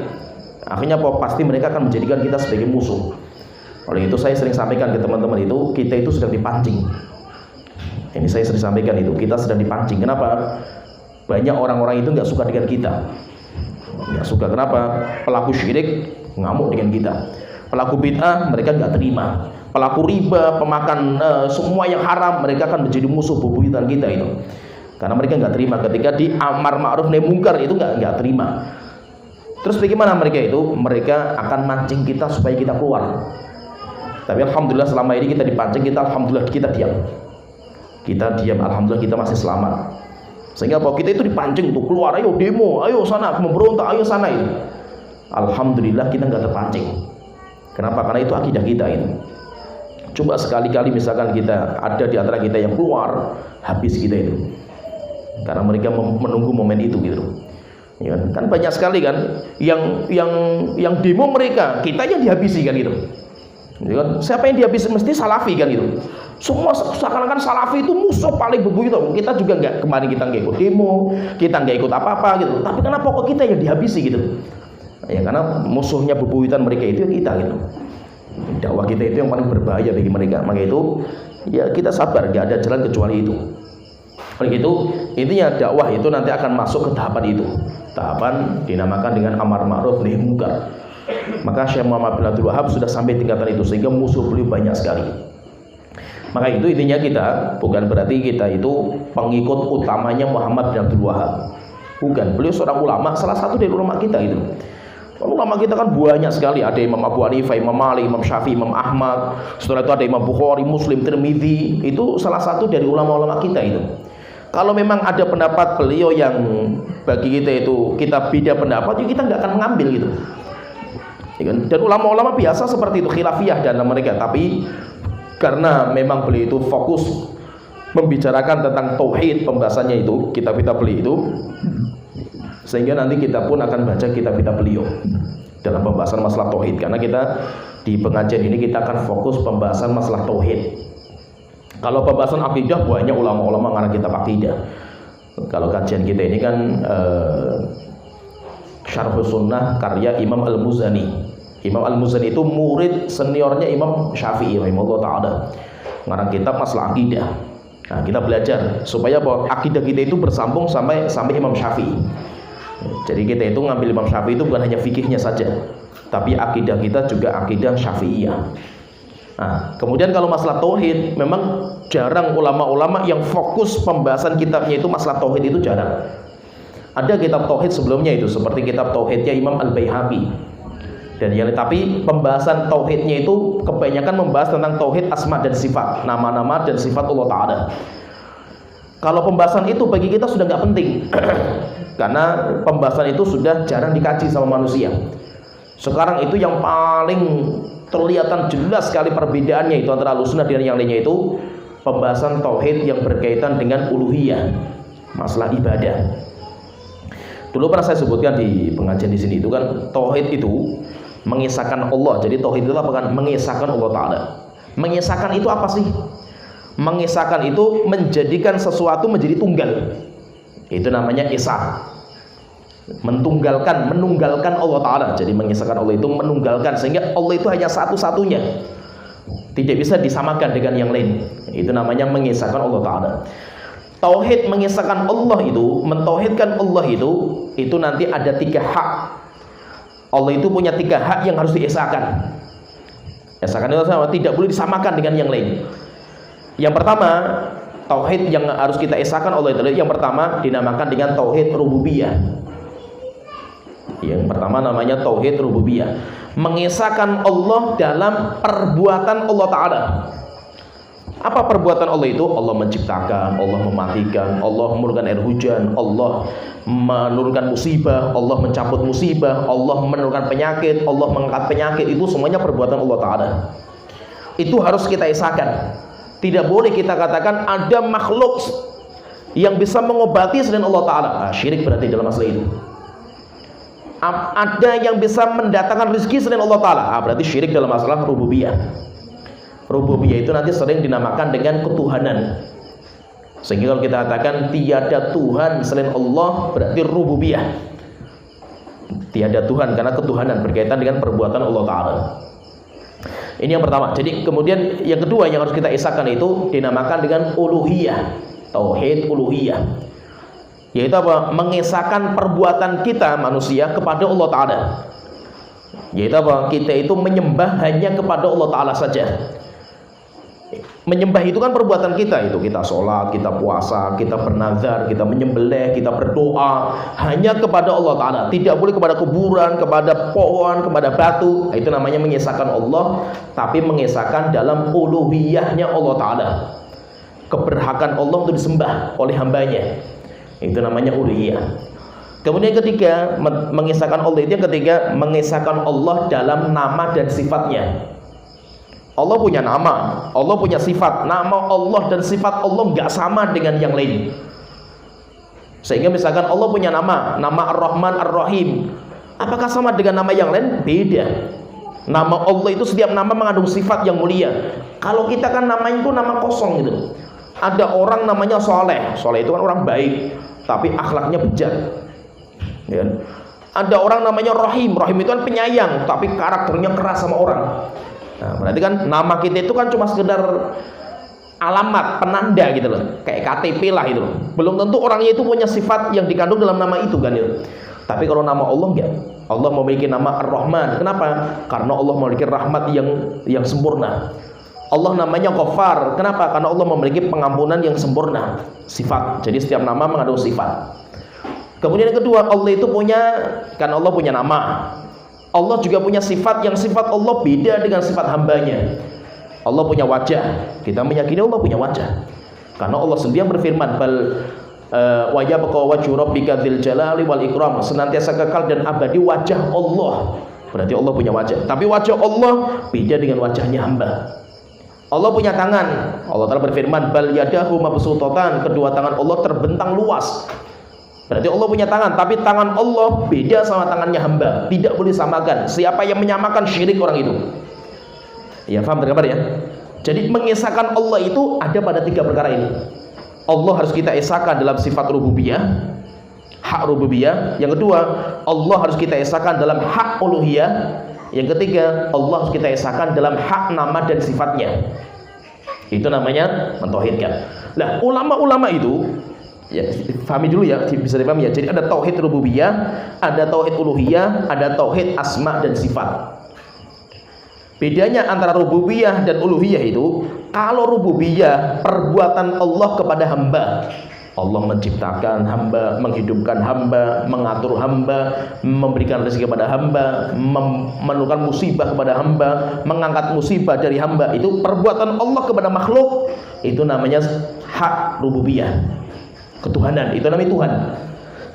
Akhirnya apa? Pasti mereka akan menjadikan kita sebagai musuh. Oleh itu saya sering sampaikan ke teman-teman itu, kita itu sedang dipancing. Ini saya sering sampaikan itu, kita sedang dipancing. Kenapa? Banyak orang-orang itu nggak suka dengan kita. Nggak suka. Kenapa? Pelaku syirik ngamuk dengan kita. Pelaku bid'ah mereka nggak terima. Pelaku riba, pemakan semua yang haram, mereka akan menjadi musuh bebuyutan kita itu. Karena mereka nggak terima ketika di amar ma'ruf nahi mungkar itu nggak terima. Terus bagaimana mereka itu? Mereka akan mancing kita supaya kita keluar. Tapi alhamdulillah selama ini kita dipancing, alhamdulillah kita diam. Kita diam, alhamdulillah kita masih selamat. Sehingga apa? Kita itu dipancing untuk keluar, ayo demo, ayo sana memberontak, ayo sana itu. Alhamdulillah kita nggak terpancing. Kenapa? Karena itu akidah kita ini. Coba sekali-kali misalkan kita ada di antara kita yang keluar, habis kita itu. Karena mereka menunggu momen itu gitu. Ya, kan banyak sekali kan yang demo mereka, kita yang dihabisi kan gitu. Ya, siapa yang dihabisi? Mesti salafi kan gitu. Semua seakan-akan Salafi itu musuh paling bebuyutan. Kita juga kemarin kita nggak ikut demo, kita nggak ikut apa-apa gitu. Tapi kenapa kok kita yang dihabisi gitu? Ya karena musuhnya bebuyutan mereka itu kita gitu. Dakwah kita itu yang paling berbahaya bagi mereka. Maka itu ya kita sabar, nggak ada jalan kecuali itu. Oleh itu intinya dakwah itu nanti akan masuk ke tahapan itu. Tahapan dinamakan dengan amar ma'ruf nahi munkar. Maka Syekh Muhammad bin Abdul Wahab sudah sampai tingkatan itu sehingga musuh beliau banyak sekali. Maka itu intinya kita bukan berarti kita itu pengikut utamanya Muhammad bin Abdul Wahab. Bukan, beliau seorang ulama, salah satu dari ulama kita itu. Ulama kita kan banyak sekali, ada Imam Abu Hanifah, Imam Malik, Imam Syafi'i, Imam Ahmad. Setelah itu ada Imam Bukhari, Muslim, Tirmidzi. Itu salah satu dari ulama-ulama kita itu. Kalau memang ada pendapat beliau yang bagi kita itu kita beda pendapat, ya kita nggak akan mengambil gitu. Dan ulama-ulama biasa seperti itu, khilafiyah dan mereka. Tapi karena memang beliau itu fokus membicarakan tentang tauhid, pembahasannya itu kitab-kitab beliau itu, sehingga nanti kita pun akan baca kitab-kitab beliau dalam pembahasan masalah tauhid. Karena kita di pengajian ini kita akan fokus pembahasan masalah tauhid. Kalau pembahasan akidah banyak ulama-ulama ngarang kitab akidah. Kalau kajian kita ini kan Syarhus Sunnah karya Imam Al-Muzani. Imam Al-Muzani itu murid seniornya Imam Syafi'i rahimahullah ta'ala, ngarang kitab masalah akidah. Nah, kita belajar supaya bahwa akidah kita itu bersambung sampai Imam Syafi'i. Jadi kita itu ngambil Imam Syafi'i itu bukan hanya fikihnya saja, tapi akidah kita juga akidah Syafi'iyah. Nah, kemudian kalau masalah tauhid, memang jarang ulama-ulama yang fokus pembahasan kitabnya itu masalah tauhid, itu jarang. Ada kitab tauhid sebelumnya itu, seperti kitab tauhidnya Imam Al-Baihaqi. Dan yang tapi pembahasan tauhidnya itu kebanyakan membahas tentang tauhid asma dan sifat, nama-nama dan sifat Allah Ta'ala. Kalau pembahasan itu bagi kita sudah nggak penting karena pembahasan itu sudah jarang dikaji sama manusia. Sekarang itu yang paling terlihatan jelas sekali perbedaannya itu antara Ahlussunnah dan yang lainnya itu pembahasan tauhid yang berkaitan dengan uluhiyah, masalah ibadah. Dulu pernah saya sebutkan di pengajian di sini itu kan tauhid itu mengisahkan Allah. Jadi tauhid itu apa kan? Mengisahkan Allah Ta'ala. Mengisahkan itu apa sih? Mengisahkan itu menjadikan sesuatu menjadi tunggal. Itu namanya isah. Menunggalkan Allah Ta'ala. Jadi mengisahkan Allah itu menunggalkan, sehingga Allah itu hanya satu-satunya, tidak bisa disamakan dengan yang lain. Itu namanya mengisahkan Allah Ta'ala. Tauhid mengisahkan Allah itu, mentauhidkan Allah itu nanti ada 3 hak. Allah itu punya 3 hak yang harus diesahkan. Esahkan itu sama, tidak boleh disamakan dengan yang lain. Yang pertama, tauhid yang harus kita esahkan Allah itu, yang pertama dinamakan dengan tauhid rububiyah. Yang pertama namanya tauhid rububiyah, mengesahkan Allah dalam perbuatan Allah Ta'ala. Apa perbuatan Allah itu? Allah menciptakan, Allah mematikan, Allah menurunkan air hujan, Allah menurunkan musibah, Allah mencabut musibah, Allah menurunkan penyakit, Allah mengangkat penyakit. Itu semuanya perbuatan Allah Ta'ala. Itu harus kita esahkan. Tidak boleh kita katakan ada makhluk yang bisa mengobati selain Allah Ta'ala. Syirik berarti dalam masalah itu. Ada yang bisa mendatangkan rezeki selain Allah Ta'ala. Berarti syirik dalam masalah rububiyah. Rububiyah itu nanti sering dinamakan dengan ketuhanan. Sehingga kalau kita katakan tiada Tuhan selain Allah, berarti rububiyah. Tiada Tuhan karena ketuhanan berkaitan dengan perbuatan Allah Ta'ala. Ini yang pertama. Jadi kemudian yang kedua yang harus kita esahkan itu dinamakan dengan uluhiyah. Tauhid uluhiyah, yaitu apa? Mengesahkan perbuatan kita manusia kepada Allah Ta'ala. Yaitu apa? Kita itu menyembah hanya kepada Allah Ta'ala saja. Menyembah itu kan perbuatan kita, itu kita sholat, kita puasa, kita bernazar, kita menyembelih, kita berdoa hanya kepada Allah Ta'ala. Tidak boleh kepada kuburan, kepada pohon, kepada batu. Itu namanya mengesahkan Allah, tapi mengesahkan dalam uluhiyahnya Allah Ta'ala. Keberhakan Allah untuk disembah oleh hambanya, itu namanya uluhiyah. Kemudian ketiga, mengesahkan Allah itu yang ketiga, mengesahkan Allah dalam nama dan sifatnya. Allah punya nama, Allah punya sifat. Nama Allah dan sifat Allah nggak sama dengan yang lain. Sehingga misalkan Allah punya nama Ar-Rahman Ar-Rahim, apakah sama dengan nama yang lain? Beda. Nama Allah itu setiap nama mengandung sifat yang mulia. Kalau kita kan namanya itu nama kosong gitu. Ada orang namanya Soleh. Soleh itu kan orang baik, tapi akhlaknya bejat. Ya. Ada orang namanya Rahim. Rahim itu kan penyayang, tapi karakternya keras sama orang. Nah, berarti kan nama kita itu kan cuma sekedar alamat, penanda gitu loh, kayak KTP lah itu loh. Belum tentu orangnya itu punya sifat yang dikandung dalam nama itu kan gitu. Tapi kalau nama Allah enggak. Allah memiliki nama Ar-Rahman. Kenapa? Karena Allah memiliki rahmat yang sempurna. Allah namanya Ghaffar. Kenapa? Karena Allah memiliki pengampunan yang sempurna. Sifat. Jadi setiap nama mengandung sifat. Kemudian yang kedua, Allah itu punya, kan Allah punya nama. Allah juga punya sifat yang sifat Allah beda dengan sifat hambanya. Allah punya wajah. Kita meyakini Allah punya wajah. Karena Allah sendiri berfirman, bal wa yabqa wajhu rabbika dzil jalali wal ikram, senantiasa kekal dan abadi wajah Allah. Berarti Allah punya wajah. Tapi wajah Allah beda dengan wajahnya hamba. Allah punya tangan. Allah Ta'ala berfirman, bal yadahu mabsutatan, kedua tangan Allah terbentang luas. Berarti Allah punya tangan, tapi tangan Allah beda sama tangannya hamba. Tidak boleh samakan. Siapa yang menyamakan, syirik orang itu. Ya, paham tergambar ya? Jadi mengesahkan Allah itu ada pada 3 perkara ini. Allah harus kita esahkan dalam sifat rububiyah, hak rububiyah. Yang kedua, Allah harus kita esahkan dalam hak uluhiyah. Yang ketiga, Allah harus kita esahkan dalam hak nama dan sifatnya. Itu namanya mentauhidkan. Nah, ulama-ulama itu, ya pahami dulu ya, bisa dipahami ya. Jadi ada tauhid rububiyah, ada tauhid uluhiyah, ada tauhid asma dan sifat. Bedanya antara rububiyah dan uluhiyah itu, kalau rububiyah perbuatan Allah kepada hamba. Allah menciptakan hamba, menghidupkan hamba, mengatur hamba, memberikan rezeki kepada hamba, menurunkan musibah kepada hamba, mengangkat musibah dari hamba. Itu perbuatan Allah kepada makhluk. Itu namanya hak rububiyah, ketuhanan. Itu namanya Tuhan.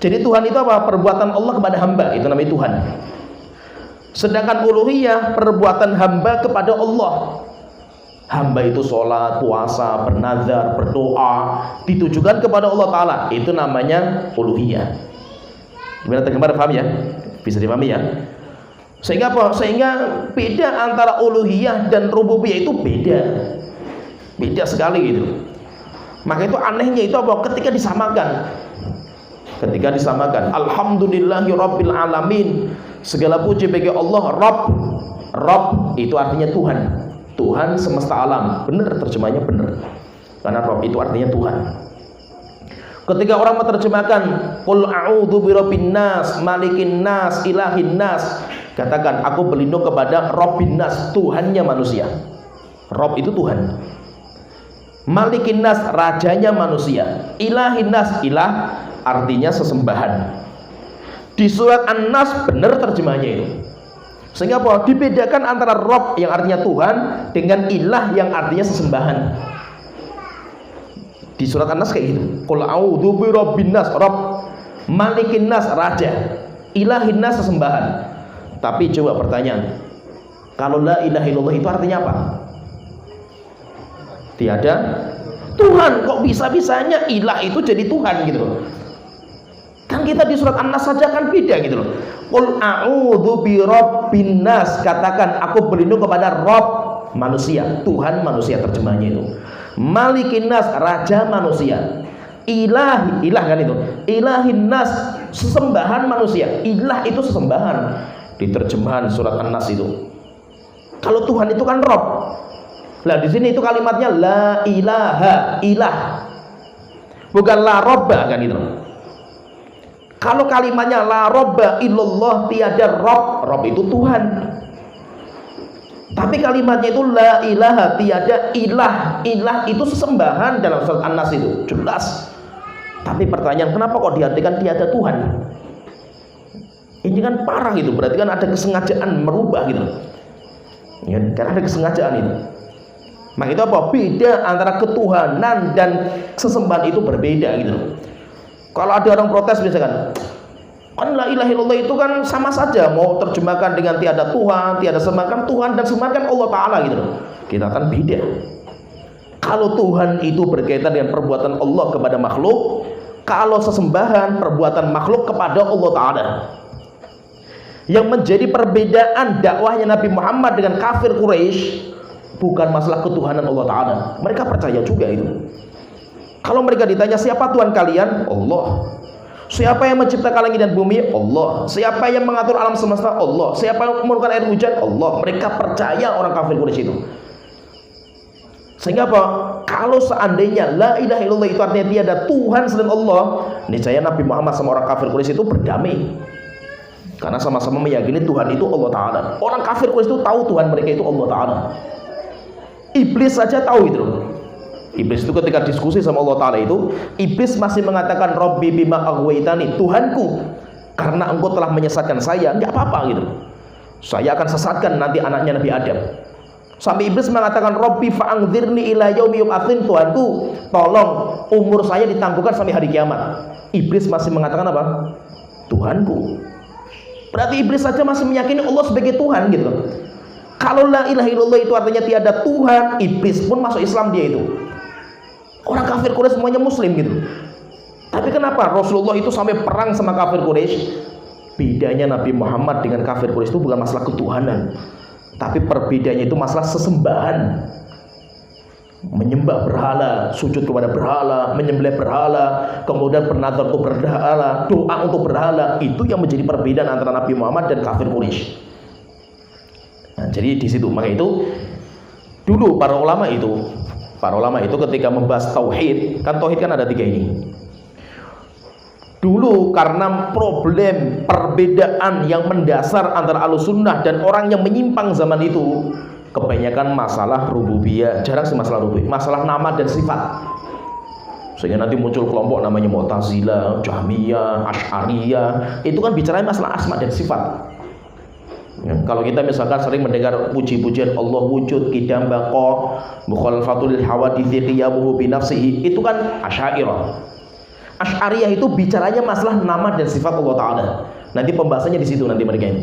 Jadi Tuhan itu apa? Perbuatan Allah kepada hamba. Itu namanya Tuhan. Sedangkan uluhiyah perbuatan hamba kepada Allah. Hamba itu sholat, puasa, bernazar, berdoa, ditujukan kepada Allah Ta'ala. Itu namanya uluhiyah. Gimana tergambar, paham ya? Bisa dipahami ya? Sehingga apa? Sehingga beda antara uluhiyah dan rububiyah itu beda. Beda sekali gitu. Maka itu anehnya itu apa? Ketika disamakan. Ketika disamakan, alhamdulillahi rabbil alamin, segala puji bagi Allah. Rabb, Rabb itu artinya Tuhan, Tuhan semesta alam. Benar, terjemahnya benar, karena Rabb itu artinya Tuhan. Ketika orang menerjemahkan qul a'udzu birabbin nas, malikin nas, ilahin nas, katakan aku berlindung kepada Rabbin nas, Tuhannya manusia. Rabb itu Tuhan. Malikin nas, rajanya manusia. Ilahin nas, ilah artinya sesembahan. Di surat An-Nas benar terjemahnya itu. Sehingga apa? Dibedakan antara Rabb yang artinya Tuhan dengan ilah yang artinya sesembahan. Di surat An-Nas kayak gitu. Qul a'udzu birabbin nas, Rabb, malikin nas, raja, ilahin nas, sesembahan. Tapi coba pertanyaan, kalau la ilaha illallah itu artinya apa? Tiada Tuhan. Kok bisa-bisanya ilah itu jadi Tuhan gitu loh? Kan kita di surat An-Nas saja kan beda gitu loh. Qul a'udzu birabbin nas, katakan aku berlindung kepada Rabb manusia, Tuhan manusia, terjemahnya itu. Malikin nas, raja manusia. Ilah, ilah kan itu. Ilahin nas, sesembahan manusia. Ilah itu sesembahan. Di terjemahan surat An-Nas itu. Kalau Tuhan itu kan Rabb. Lah di sini itu kalimatnya la ilaha, ilah. Bukan la robba kan itu. Kalau kalimatnya la robba illallah, tiada Rabb, Rabb itu Tuhan. Tapi kalimatnya itu la ilaha, tiada ilah. Ilah itu sesembahan dalam surat An-Nas itu, jelas. Tapi pertanyaan, kenapa kok diartikan tiada Tuhan? Ini kan parah gitu, berarti kan ada kesengajaan merubah gitu. Ya, karena ada kesengajaan itu. Maka itu apa? Beda antara ketuhanan dan sesembahan itu berbeda gitu. Kalau ada orang protes misalkan, kan la ilaha illallah itu kan sama saja, mau terjemahkan dengan tiada Tuhan, tiada sembahan, Tuhan dan sembahan kan Allah Ta'ala gitu. Kita kan beda. Kalau Tuhan itu berkaitan dengan perbuatan Allah kepada makhluk, kalau sesembahan perbuatan makhluk kepada Allah Ta'ala. Yang menjadi perbedaan dakwahnya Nabi Muhammad dengan kafir Quraisy, bukan masalah ketuhanan Allah Ta'ala. Mereka percaya juga itu. Kalau mereka ditanya siapa Tuhan kalian? Allah. Siapa yang menciptakan langit dan bumi? Allah. Siapa yang mengatur alam semesta? Allah. Siapa yang menurunkan air hujan? Allah. Mereka percaya orang kafir Quraisy itu. Sehingga apa? Kalau seandainya la ilaha illallah itu artinya tiada Tuhan selain Allah, niscaya Nabi Muhammad sama orang kafir Quraisy itu berdamai. Karena sama-sama meyakini Tuhan itu Allah Ta'ala. Orang kafir Quraisy itu tahu Tuhan mereka itu Allah Ta'ala. Iblis saja tahu itu. Iblis itu ketika diskusi sama Allah Ta'ala itu, Iblis masih mengatakan Rabbi bima aghwaytani, Tuhanku karena engkau telah menyesatkan saya, enggak apa-apa gitu, saya akan sesatkan nanti anaknya Nabi Adam. Sampai Iblis mengatakan Rabbi fa'angdzirni ila yaumi yub'atsin, Tuhanku tolong umur saya ditangguhkan sampai hari kiamat. Iblis masih mengatakan apa? Tuhanku. Berarti Iblis saja masih meyakini Allah sebagai Tuhan gitu. Kalau la ilaha illallah itu artinya tiada Tuhan, Iblis pun masuk Islam dia itu. Orang kafir Quraisy semuanya muslim gitu. Tapi kenapa Rasulullah itu sampai perang sama kafir Quraisy? Bedanya Nabi Muhammad dengan kafir Quraisy itu bukan masalah ketuhanan, tapi perbedaannya itu masalah sesembahan. Menyembah berhala, sujud kepada berhala, menyembelih berhala, kemudian bernadzar untuk berhala, doa untuk berhala. Itu yang menjadi perbedaan antara Nabi Muhammad dan kafir Quraisy. Nah, jadi di situ, maka itu dulu para ulama itu ketika membahas tauhid, kan tauhid kan ada 3 ini. Dulu karena problem perbedaan yang mendasar antara Ahlussunnah dan orang yang menyimpang zaman itu, kebanyakan masalah rububiyah, jarang sih masalah rububiyah, masalah nama dan sifat. Sehingga nanti muncul kelompok namanya Mu'tazilah, Jahmiyah, Asy'ariyah, itu kan bicara masalah asma dan sifat. Ya, kalau kita misalkan sering mendengar puji-pujian Allah wujud, qidam, baqa, mukhalafatul hawaditsi qiyamuhu bi nafsihi, itu kan Asy'ariyah. Asy'ariyah itu bicaranya masalah nama dan sifat Allah Ta'ala. Nanti pembahasannya di situ nanti mereka ini.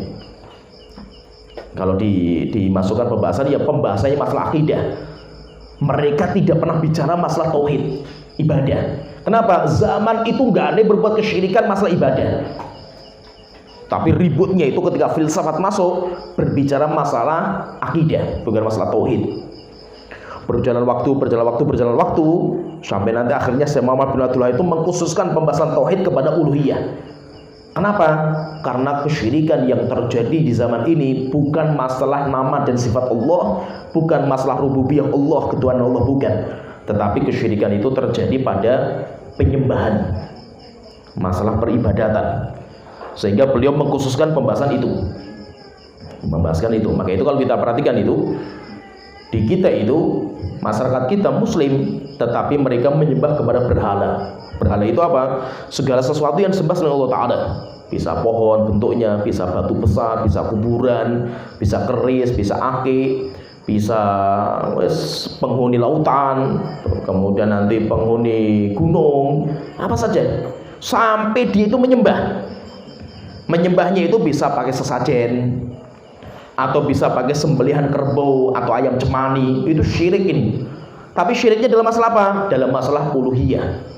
Kalau dimasukkan pembahasan, ya pembahasannya masalah akidah. Mereka tidak pernah bicara masalah tauhid, ibadah. Kenapa? Zaman itu nggak ada berbuat kesyirikan masalah ibadah. Tapi ributnya itu ketika filsafat masuk, berbicara masalah akidah, bukan masalah tauhid. Berjalan waktu, sampai nanti akhirnya Syekh Muhammad bin Abdullah itu mengkhususkan pembahasan tauhid kepada uluhiyah. Kenapa? Karena kesyirikan yang terjadi di zaman ini bukan masalah nama dan sifat Allah, bukan masalah rububiyah Allah, ketuhanan Allah, bukan. Tetapi kesyirikan itu terjadi pada penyembahan, masalah peribadatan. Sehingga beliau mengkhususkan pembahasan itu. Maka itu kalau kita perhatikan itu, di kita itu, masyarakat kita muslim, tetapi mereka menyembah kepada berhala. Berhala itu apa? Segala sesuatu yang disembah selain Allah Ta'ala. Bisa pohon bentuknya, bisa batu besar, bisa kuburan, bisa keris, bisa akik, bisa penghuni lautan, kemudian nanti penghuni gunung, apa saja. Sampai dia itu menyembah. Menyembahnya itu bisa pakai sesajen, atau bisa pakai sembelihan kerbau atau ayam cemani. Itu syirik ini. Tapi syiriknya dalam masalah apa? Dalam masalah uluhiyah.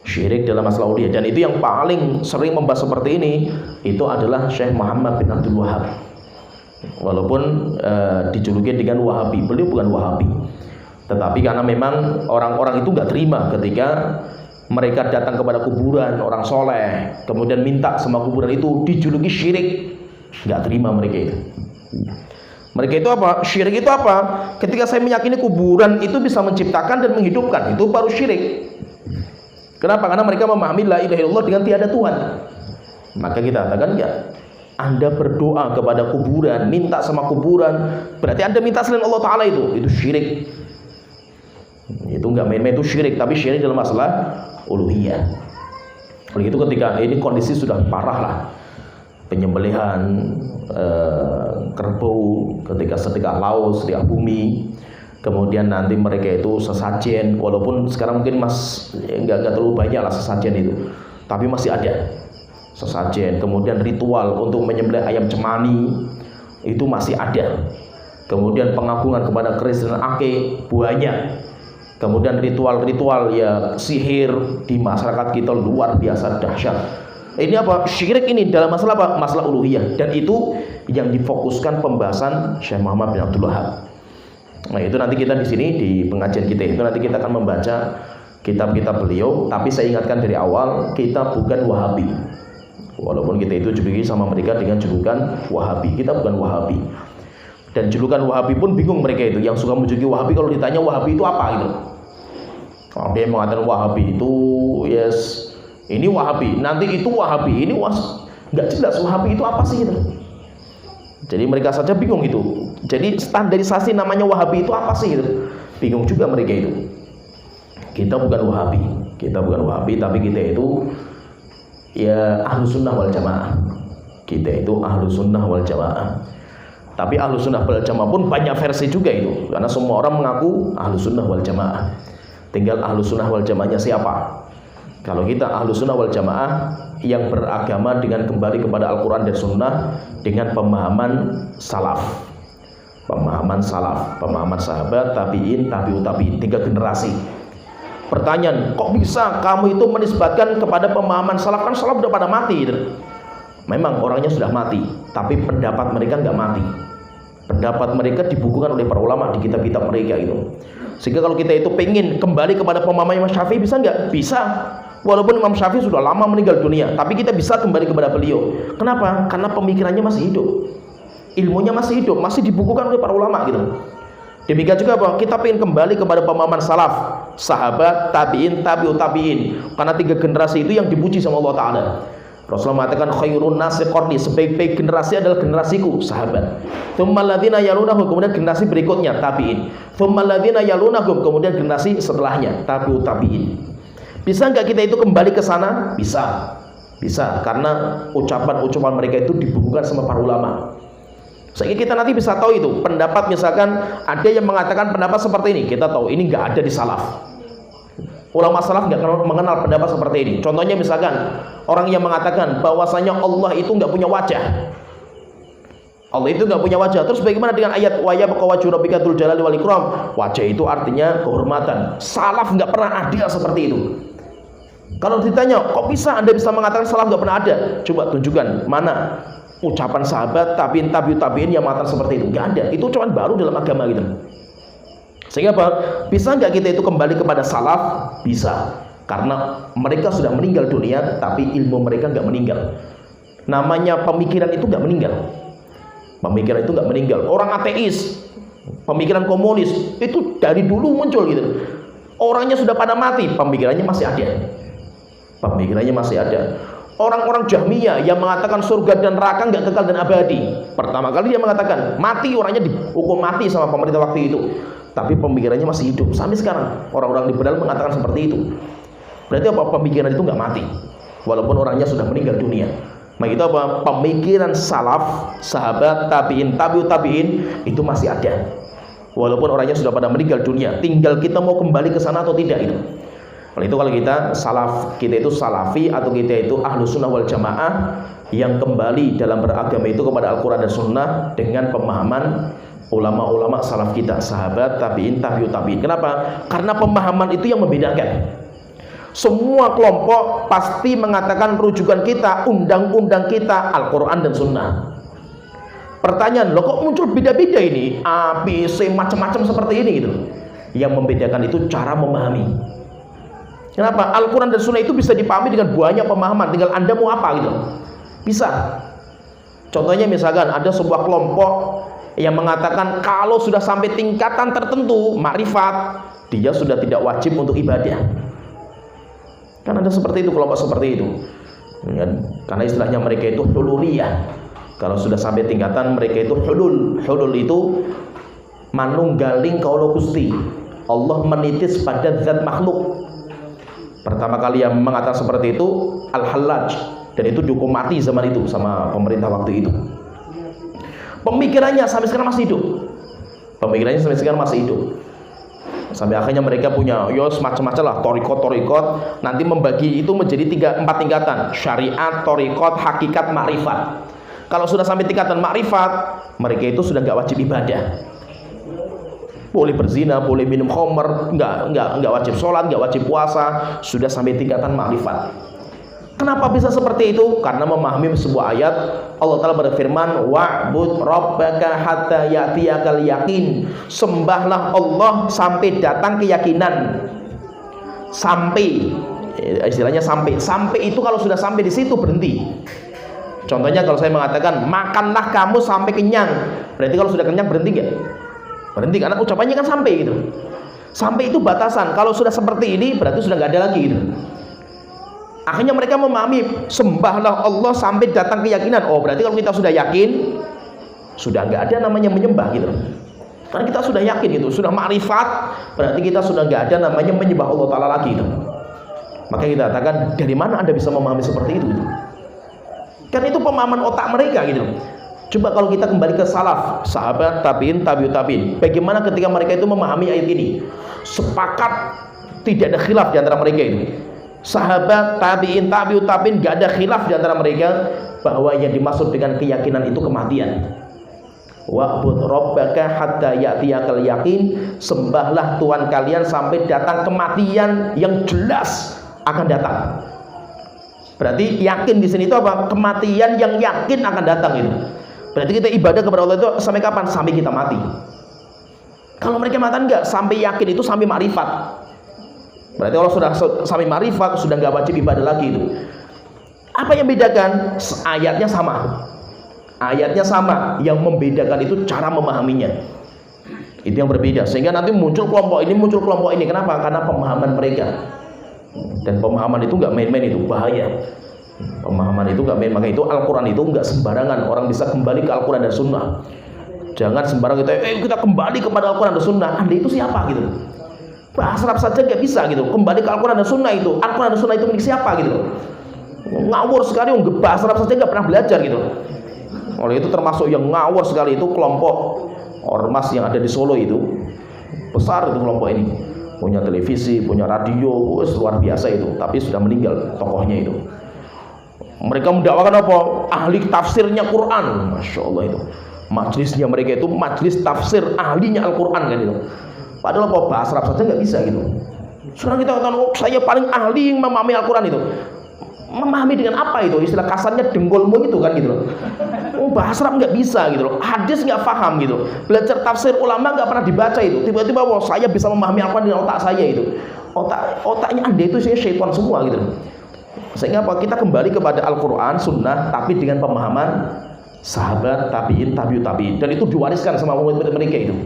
Syirik dalam masalah uluhiyah. Dan itu yang paling sering membahas seperti ini, itu adalah Syekh Muhammad bin Abdul Wahab. Walaupun dijuluki dengan Wahabi, beliau bukan Wahabi. Tetapi karena memang orang-orang itu nggak terima ketika mereka datang kepada kuburan orang soleh, kemudian minta sama kuburan itu, dijuluki syirik. Nggak terima mereka itu. Mereka itu apa? Syirik itu apa? Ketika saya meyakini kuburan itu bisa menciptakan dan menghidupkan, itu baru syirik. Kenapa? Karena mereka memahami la ilaha illallah dengan tiada Tuhan. Maka kita katakan, ya, Anda berdoa kepada kuburan, minta sama kuburan, berarti Anda minta selain Allah Ta'ala, itu syirik. Itu nggak main-main, itu syirik. Tapi syirik dalam masalah uluhiyah. Oleh itu ketika ini kondisi sudah parah lah, penyembelihan kerbau ketika sedekah laut, sedekah bumi, kemudian nanti mereka itu sesajen, walaupun sekarang mungkin nggak terlalu banyak lah sesajen itu, tapi masih ada sesajen. Kemudian ritual untuk menyembelih ayam cemani itu masih ada. Kemudian pengagungan kepada keris dan akik banyak. Kemudian ritual-ritual ya sihir di masyarakat kita luar biasa dahsyat. Ini apa? Syirik ini dalam masalah apa? Masalah uluhiyah. Dan itu yang difokuskan pembahasan Syekh Muhammad bin Abdul Wahab. Nah, itu nanti kita di sini di pengajian kita itu nanti kita akan membaca kitab-kitab beliau. Tapi saya ingatkan dari awal, kita bukan Wahabi. Walaupun kita itu juluki sama mereka dengan julukan Wahabi, kita bukan Wahabi. Dan julukan Wahabi pun bingung mereka itu. Yang suka menjuluki Wahabi, kalau ditanya Wahabi itu apa gitu. Ada yang mengatakan Wahabi itu yes, ini Wahabi, nanti itu Wahabi, ini nggak jelas Wahabi itu apa sih gitu. Jadi mereka saja bingung itu. Jadi standarisasi namanya Wahabi itu apa sih gitu. Bingung juga mereka itu. Kita bukan Wahabi, tapi kita itu ya Ahlus Sunnah wal Jamaah. Kita itu Ahlus Sunnah wal Jamaah. Tapi Ahlus Sunnah wal Jamaah pun banyak versi juga itu. Karena semua orang mengaku Ahlus Sunnah wal Jamaah. Tinggal Ahlus Sunnah wal Jamaahnya siapa? Kalau kita Ahlus Sunnah wal Jamaah yang beragama dengan kembali kepada Al-Quran dan Sunnah dengan pemahaman salaf, pemahaman sahabat, tabi'in, tabi'ut tabi'in, 3 generasi. Pertanyaan, kok bisa kamu itu menisbatkan kepada pemahaman salaf? Kan salaf udah pada mati gitu. Memang orangnya sudah mati, tapi pendapat mereka nggak mati. Pendapat mereka dibukukan oleh para ulama di kitab-kitab mereka itu. Sehingga kalau kita itu pengen kembali kepada pemahaman Imam Syafi'i, bisa nggak? Bisa. Walaupun Imam Syafi'i sudah lama meninggal dunia, tapi kita bisa kembali kepada beliau. Kenapa? Karena pemikirannya masih hidup, ilmunya masih hidup, masih dibukukan oleh para ulama gitu. Demikian juga bahwa kita pengen kembali kepada pemahaman salaf, sahabat, tabi'in, tabi'ut tabi'in. Karena 3 generasi itu yang dipuji sama Allah Ta'ala. Rasulullah mengatakan khairun nasi qarni, sebaik-baik generasi adalah generasiku, sahabat. Tsummal ladzina yalunahum, kemudian generasi berikutnya tabi'in. Tsummal ladzina yalunahum, kemudian generasi setelahnya tabi'ut tabi'in. Bisa enggak kita itu kembali ke sana? Bisa. Bisa, karena ucapan-ucapan mereka itu dibukukan sama para ulama. Sehingga kita nanti bisa tahu itu pendapat, misalkan ada yang mengatakan pendapat seperti ini, kita tahu ini enggak ada di salaf. Ulama salaf nggak mengenal pendapat seperti ini. Contohnya misalkan orang yang mengatakan bahwasanya Allah itu nggak punya wajah. Allah itu nggak punya wajah. Terus bagaimana dengan ayat wa yabqa wajhu rabbika dzul jalali wal ikram? Wajah itu artinya kehormatan. Salaf nggak pernah ada seperti itu. Kalau ditanya, kok bisa Anda bisa mengatakan salaf nggak pernah ada? Coba tunjukkan mana ucapan sahabat, tabi'in, tabi'ut tabi'in yang mengatakan seperti itu. Nggak ada. Itu ucapan baru dalam agama gitu. Sehingga apa? Bisa nggak kita itu kembali kepada salaf? Bisa, karena mereka sudah meninggal dunia, tapi ilmu mereka nggak meninggal. Namanya pemikiran itu nggak meninggal. Pemikiran itu nggak meninggal. Orang ateis, pemikiran komunis itu dari dulu muncul gitu. Orangnya sudah pada mati, pemikirannya masih ada. Pemikirannya masih ada. Orang-orang Jahmiyah yang mengatakan surga dan neraka nggak kekal dan abadi. Pertama kali dia mengatakan mati, orangnya dihukum mati sama pemerintah waktu itu. Tapi pemikirannya masih hidup sampai sekarang. Orang-orang liberal mengatakan seperti itu. Berarti apa? Pemikiran itu nggak mati, walaupun orangnya sudah meninggal dunia. Nah itu apa? Pemikiran salaf, sahabat, tabi'in, tabi'ut tabi'in itu masih ada, walaupun orangnya sudah pada meninggal dunia. Tinggal kita mau kembali ke sana atau tidak itu. Kalau kita salaf, kita itu salafi atau kita itu Ahlus Sunnah wal Jamaah yang kembali dalam beragama itu kepada Al-Quran dan Sunnah dengan pemahaman ulama-ulama salaf kita, sahabat, tabi'in, tabi'ut tabi'in. Kenapa? Karena pemahaman itu yang membedakan. Semua kelompok pasti mengatakan rujukan kita, undang-undang kita Al-Quran dan Sunnah. Pertanyaan, loh kok muncul beda-beda ini? A, B, C, macam-macam seperti ini gitu. Yang membedakan itu cara memahami. Kenapa? Al-Quran dan Sunnah itu bisa dipahami dengan banyak pemahaman. Tinggal Anda mau apa gitu. Bisa. Contohnya misalkan ada sebuah kelompok yang mengatakan kalau sudah sampai tingkatan tertentu makrifat, dia sudah tidak wajib untuk ibadah. Kan ada seperti itu, kelompok seperti itu. Karena istilahnya mereka itu hululiyah. Kalau sudah sampai tingkatan mereka itu hulul. Hulul itu manunggaling kaula Gusti. Allah menitis pada zat makhluk. Pertama kali yang mengatakan seperti itu Al-Hallaj, dan itu dihukum mati zaman itu sama pemerintah waktu itu. Pemikirannya sampai sekarang masih hidup. Pemikirannya sampai sekarang masih hidup. Sampai akhirnya mereka punya semacam-macam lah torikot. Nanti membagi itu menjadi 4 tingkatan: syariat, torikot, hakikat, makrifat. Kalau sudah sampai tingkatan makrifat, mereka itu sudah nggak wajib ibadah. Boleh berzina, boleh minum khamr, nggak wajib sholat, nggak wajib puasa. Sudah sampai tingkatan makrifat. Kenapa bisa seperti itu? Karena memahami sebuah ayat. Allah Ta'ala berfirman, wa'bud rabbaka hatta ya'tiyakal yakin. Sembahlah Allah sampai datang keyakinan. Sampai, istilahnya sampai. Sampai itu kalau sudah sampai di situ berhenti. Contohnya kalau saya mengatakan makanlah kamu sampai kenyang, berarti kalau sudah kenyang berhenti nggak? Berhenti, karena ucapannya kan sampai gitu. Sampai itu batasan. Kalau sudah seperti ini berarti sudah nggak ada lagi gitu. Akhirnya mereka memahami sembahlah Allah sampai datang keyakinan. Oh, berarti kalau kita sudah yakin, sudah nggak ada namanya menyembah gitu. Karena kita sudah yakin itu, sudah ma'rifat, berarti kita sudah nggak ada namanya menyembah Allah Ta'ala lagi gitu. Maka kita katakan, dari mana Anda bisa memahami seperti itu gitu? Kan itu pemahaman otak mereka gitu. Coba kalau kita kembali ke salaf, sahabat, tabi'in, tabi'ut tabi'in, bagaimana ketika mereka itu memahami ayat ini? Sepakat, tidak ada khilaf di antara mereka itu. Sahabat, tabi'in, tabi'ut tabi'in, gak ada khilaf di antara mereka bahwa yang dimaksud dengan keyakinan itu kematian. Wa'bud rabbaka hatta ya'tiyakal yakin. Sembahlah Tuhan kalian sampai datang kematian yang jelas akan datang. Berarti yakin di sini itu apa? Kematian yang yakin akan datang itu. Berarti kita ibadah kepada Allah itu sampai kapan? Sampai kita mati. Kalau mereka mati enggak, sampai yakin itu sampai ma'rifat. Berarti kalau sudah sampai ma'rifat, sudah nggak wajib ibadah lagi itu. Apa yang membedakan? Ayatnya sama. Ayatnya sama. Yang membedakan itu cara memahaminya. Itu yang berbeda. Sehingga nanti muncul kelompok ini, muncul kelompok ini. Kenapa? Karena pemahaman mereka. Dan pemahaman itu nggak main-main, itu bahaya. Pemahaman itu nggak main. Maka itu Al-Quran itu nggak sembarangan. Orang bisa kembali ke Al-Quran dan Sunnah. Jangan sembarang kita kembali kepada Al-Quran dan Sunnah. Anda itu siapa gitu? Bahasa Arab saja nggak bisa gitu. Kembali ke Al-Quran dan Sunnah itu. Al-Quran dan Sunnah itu milik siapa gitu? Ngawur sekali. Bahasa Arab saja nggak pernah belajar gitu. Oleh itu termasuk yang ngawur sekali itu kelompok ormas yang ada di Solo itu. Besar itu kelompok ini. Punya televisi, punya radio, luar biasa itu. Tapi sudah meninggal tokohnya itu. Mereka mendakwakan apa? Ahli tafsirnya Quran. Masya Allah itu. Majlisnya mereka itu majlis tafsir ahlinya Al-Quran kan itu. Padahal kalau bahasa Arab saja nggak bisa gitu. Sekarang kita katakan, oh, saya paling ahli yang memahami Al-Quran itu. Memahami dengan apa itu? Istilah kasarnya dengkulmu itu kan gitu loh. Oh, bahasa Arab nggak bisa gitu loh. Hadis nggak paham gitu. Belajar tafsir ulama nggak pernah dibaca itu. Tiba-tiba, oh, saya bisa memahami Al-Quran dengan otak saya itu. Otaknya Anda itu syaitan semua gitu loh. Sehingga apa? Kita kembali kepada Al-Quran, Sunnah, tapi dengan pemahaman sahabat, tabi'in, tabi'ut tabi'in. Dan itu diwariskan sama umat mereka itu.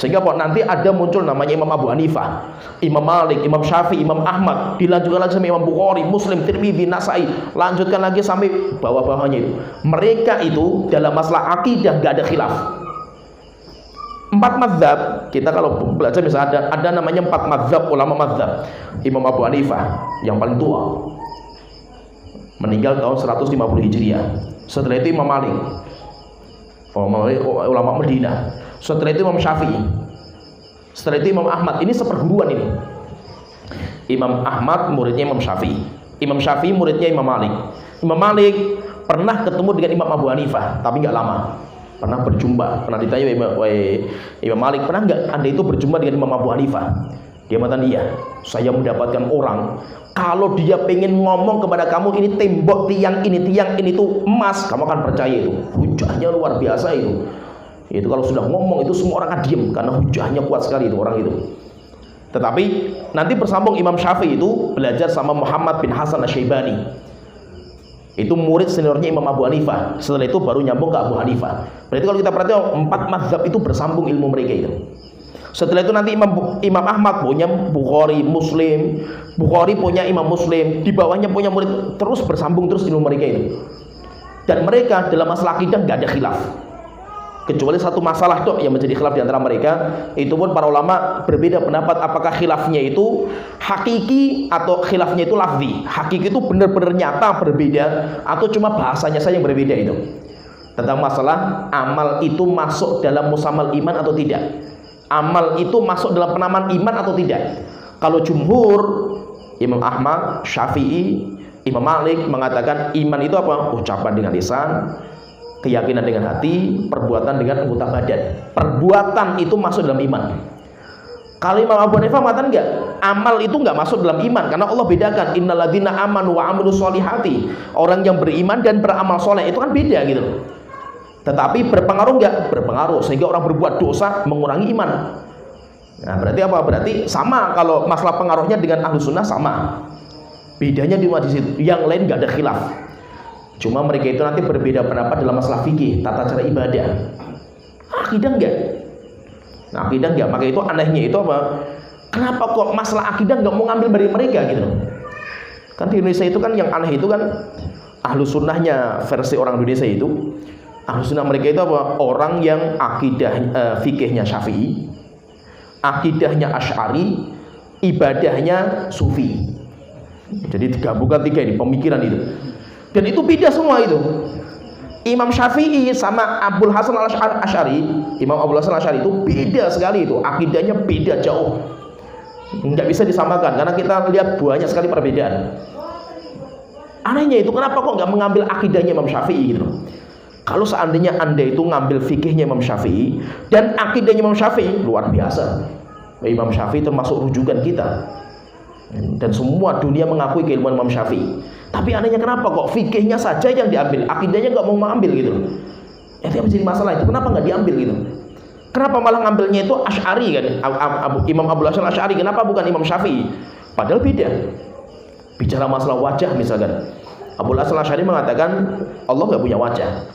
Sehingga nanti ada muncul namanya Imam Abu Hanifah, Imam Malik, Imam Syafi'i, Imam Ahmad, dilanjutkan lagi sama Imam Bukhari, Muslim, Tirmidzi, Nasai, lanjutkan lagi sampai bawah-bawahnya itu. Mereka itu dalam masalah akidah gak ada khilaf. 4 mazhab, kita kalau belajar misalnya ada namanya 4 mazhab, ulama mazhab. Imam Abu Hanifah yang paling tua, meninggal tahun 150 Hijriah. Setelah itu Imam Malik, ulama Madinah. Setelah itu Imam Syafi'i. Setelah itu Imam Ahmad. Ini seperguruan ini. Imam Ahmad muridnya Imam Syafi'i. Imam Syafi'i muridnya Imam Malik. Imam Malik pernah ketemu dengan Imam Abu Hanifah, tapi nggak lama. Pernah berjumpa. Pernah ditanya Imam Malik, pernah nggak Anda itu berjumpa dengan Imam Abu Hanifah? Dia mengatakan, iya. Saya mendapatkan orang, kalau dia pengen ngomong kepada kamu ini tembok, tiang ini tuh emas, kamu akan percaya itu. Hujahnya luar biasa itu. Itu kalau sudah ngomong itu semua orang akan diam karena hujahnya kuat sekali itu orang itu. Tetapi nanti bersambung Imam Syafi'i itu belajar sama Muhammad bin Hasan Asy-Syaibani. Itu murid seniornya Imam Abu Hanifah. Setelah itu baru nyambung ke Abu Hanifah. Berarti kalau kita perhatikan 4 mazhab itu bersambung ilmu mereka itu. Setelah itu nanti Imam Ahmad punya Bukhari, Muslim, Bukhari punya Imam Muslim, di bawahnya punya murid, terus bersambung terus ilmu mereka itu. Dan mereka dalam masalah akidah nggak ada khilaf. Kecuali satu masalah tuh yang menjadi khilaf di antara mereka. Itu pun para ulama berbeda pendapat apakah khilafnya itu hakiki atau khilafnya itu lafzi. Hakiki itu benar-benar nyata berbeda atau cuma bahasanya saja yang berbeda itu. Tentang masalah amal itu masuk dalam musamal iman atau tidak. Amal itu masuk dalam penamaan iman atau tidak. Kalau jumhur Imam Ahmad, Syafi'i, Imam Malik mengatakan iman itu apa? Ucapan dengan lisan, keyakinan dengan hati, perbuatan dengan anggota badan. Perbuatan itu masuk dalam iman. Kalau Imam Abu Hanifah mengatakan enggak, amal itu enggak masuk dalam iman, karena Allah bedakan innalladzina amanu wa amilus sholihati, orang yang beriman dan beramal soleh itu kan beda gitu. Tetapi berpengaruh enggak? Berpengaruh, sehingga orang berbuat dosa mengurangi iman. Nah, berarti apa? Berarti sama kalau masalah pengaruhnya dengan ahlu sunnah sama. Bedanya di situ. Yang lain enggak ada khilaf. Cuma mereka itu nanti berbeda pendapat dalam masalah fikih, tata cara ibadah. Akidah enggak. Nah, akidah enggak, maka itu anehnya itu apa? Kenapa kok masalah akidah enggak mau ngambil dari mereka gitu? Kan di Indonesia itu kan yang aneh itu kan ahlu sunnahnya versi orang Indonesia itu, ahlu sunnah mereka itu apa? Orang yang akidah fikihnya Syafi'i, akidahnya Asy'ari, ibadahnya Sufi. Jadi digabungkan tiga ini pemikiran itu. Dan itu beda semua itu. Imam Syafi'i sama Abul Hasan al-Asy'ari, Imam Abul Hasan al-Asy'ari itu beda sekali itu, akidahnya beda jauh, nggak bisa disamakan karena kita lihat banyak sekali perbedaan. Anehnya itu kenapa kok nggak mengambil akidahnya Imam Syafi'i gitu? Kalau seandainya Anda itu ngambil fikihnya Imam Syafi'i dan akidahnya Imam Syafi'i, luar biasa. Imam Syafi'i termasuk rujukan kita, dan semua dunia mengakui keilmuan Imam Syafi'i. Tapi anehnya kenapa kok fikihnya saja yang diambil, akidahnya nggak mau mengambil gitu. Itu yang menjadi masalah itu. Kenapa nggak diambil gitu? Kenapa malah ngambilnya itu Asy'ari kan? Imam Abul Hasan Asy'ari, kenapa bukan Imam Syafi'i? Padahal beda. Bicara masalah wajah misalkan, Abul Hasan Asy'ari mengatakan Allah nggak punya wajah.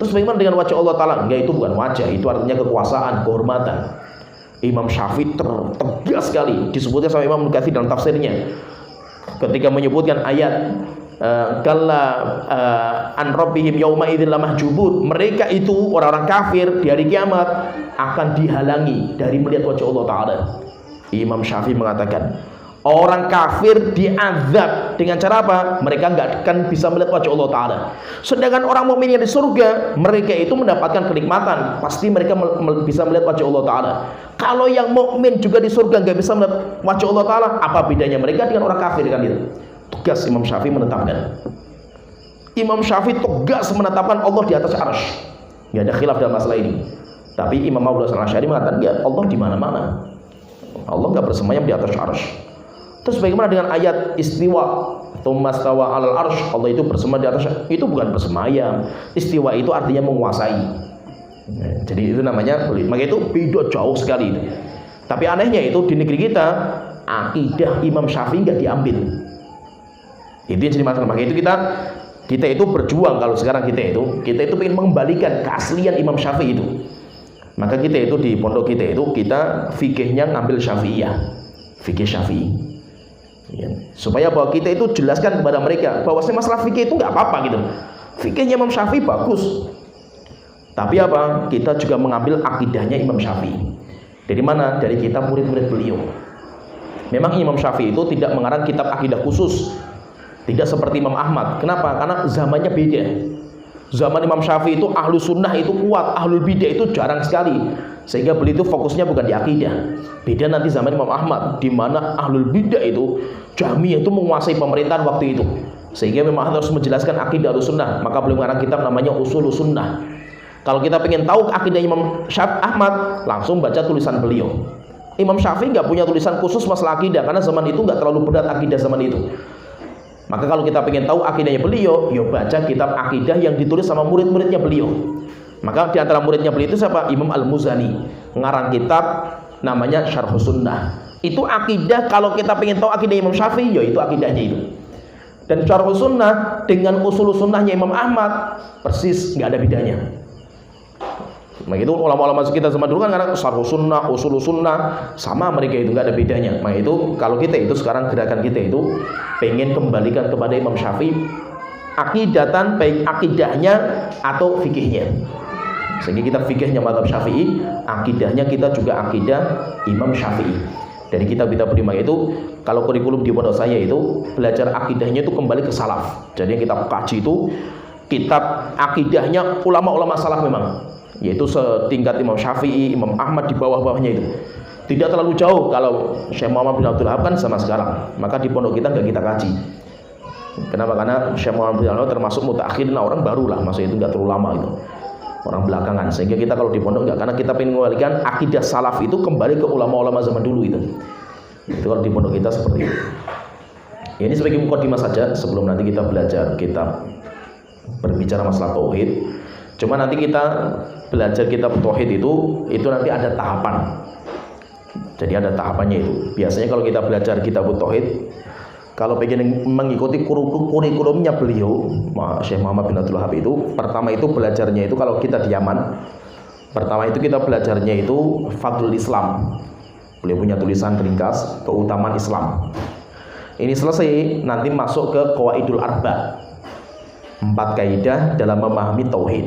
Terus bagaimana dengan wajah Allah Ta'ala? Enggak, itu bukan wajah, itu artinya kekuasaan, kehormatan. Imam Syafi'i tegas sekali, disebutnya sama Imam Mukatsir dalam tafsirnya. Ketika menyebutkan ayat kalla an rabbihim yauma idzin lamahjubun, mereka itu orang-orang kafir di hari kiamat akan dihalangi dari melihat wajah Allah Ta'ala. Imam Syafi'i mengatakan orang kafir diazab dengan cara apa? Mereka nggak akan bisa melihat wajah Allah Ta'ala. Sedangkan orang mukmin yang di surga, mereka itu mendapatkan kenikmatan, pasti mereka bisa melihat wajah Allah Ta'ala. Kalau yang mukmin juga di surga nggak bisa melihat wajah Allah Ta'ala, apa bedanya mereka dengan orang kafir kan itu? Tegas Imam Syafi'i menetapkan. Imam Syafi'i tegas menetapkan Allah di atas arsy. Nggak ada khilaf dalam masalah ini. Tapi Imam Abul Hasan Asy'ari mengatakan ya Allah di mana-mana. Allah nggak bersemayam di atas arsy. Terus bagaimana dengan ayat istiwa? Tsummastawa 'alal arsy, Allah itu bersemayam di atas. Itu bukan bersemayam. Istiwa itu artinya menguasai. Nah, jadi itu namanya boleh. Maka itu beda jauh sekali itu. Tapi anehnya itu di negeri kita akidah Imam Syafi'i nggak diambil. Itu yang jadi masalah. Maka itu kita itu berjuang. Kalau sekarang kita itu ingin mengembalikan keaslian Imam Syafi'i itu. Maka kita itu di pondok kita itu kita fikihnya ngambil Syafi'iyah, fikih Syafi'i. Ya, supaya bahwa kita itu jelaskan kepada mereka bahwa masalah fikih itu nggak apa-apa gitu. Fikihnya Imam Syafi'i bagus. Tapi apa? Kita juga mengambil akidahnya Imam Syafi'i. Dari mana? Dari kitab murid-murid beliau. Memang Imam Syafi'i itu tidak mengarang kitab akidah khusus, tidak seperti Imam Ahmad. Kenapa? Karena zamannya beda. Zaman Imam Syafi'i itu ahlu sunnah itu kuat, ahlul bidah itu jarang sekali. Sehingga beliau itu fokusnya bukan di akidah. Beda nanti zaman Imam Ahmad, di mana ahlul bidah itu Jahmiyah itu menguasai pemerintahan waktu itu. Sehingga memang harus menjelaskan akidah ahlus sunnah. Maka beliau mengarang kitab namanya Ushulus Sunnah. Kalau kita pengen tahu akidah Imam Ahmad, langsung baca tulisan beliau. Imam Syafi'i nggak punya tulisan khusus masalah akidah, karena zaman itu nggak terlalu berat akidah zaman itu. Maka kalau kita pengen tahu akidahnya beliau, ya baca kitab akidah yang ditulis sama murid-muridnya beliau. Maka di antara muridnya beliau itu siapa? Imam Al-Muzani, ngarang kitab namanya Syarhus Sunnah. Itu akidah. Kalau kita pengen tahu akidah Imam Syafi'i, ya itu akidahnya itu. Dan Syarhus Sunnah dengan Ushulus Sunnahnya Imam Ahmad persis nggak ada bedanya. Nah itu ulama-ulama kita zaman dulu kan karena Syarhus Sunnah, Ushulus Sunnah sama mereka itu nggak ada bedanya. Nah itu kalau kita itu sekarang gerakan kita itu pengen kembalikan kepada Imam Syafi'i akidatan, baik akidahnya atau fikihnya. Sehingga kita fikihnya mazhab Syafi'i, akidahnya kita juga akidah Imam Syafi'i. Dari kitab beriman itu, kalau kurikulum di pondok saya itu belajar akidahnya itu kembali ke salaf. Jadi yang kita kaji itu kitab akidahnya ulama-ulama salaf memang, yaitu setingkat Imam Syafi'i, Imam Ahmad di bawah-bawahnya itu. Tidak terlalu jauh. Kalau Syekh Muhammad bin Abdul Wahab kan sama sekarang, maka di pondok kita nggak kita kaji. Kenapa? Karena Syekh Muhammad bin Abdul Wahab termasuk mutakhirin, orang baru lah, maksudnya itu nggak terlalu lama itu. orang belakangan. Sehingga kita kalau di pondok enggak, karena kita ingin mengembalikan akidah salaf itu kembali ke ulama-ulama zaman dulu itu. Itu kalau di pondok kita seperti itu. Ya, ini sebagai mukadimah saja sebelum nanti kita belajar kitab berbicara masalah tauhid. Cuma nanti kita belajar kitab tauhid itu nanti ada tahapan. Jadi ada tahapannya itu. Biasanya kalau kita belajar kitab tauhid, kalau pengen mengikuti kurikulumnya beliau, Syekh Muhammad bin Abdul Wahhab itu, pertama itu belajarnya itu kalau kita di Yaman, pertama itu kita belajarnya itu Fadlul Islam. Beliau punya tulisan ringkas keutamaan Islam. Ini selesai, nanti masuk ke Qawaidul Arba, 4 kaidah dalam memahami tauhid.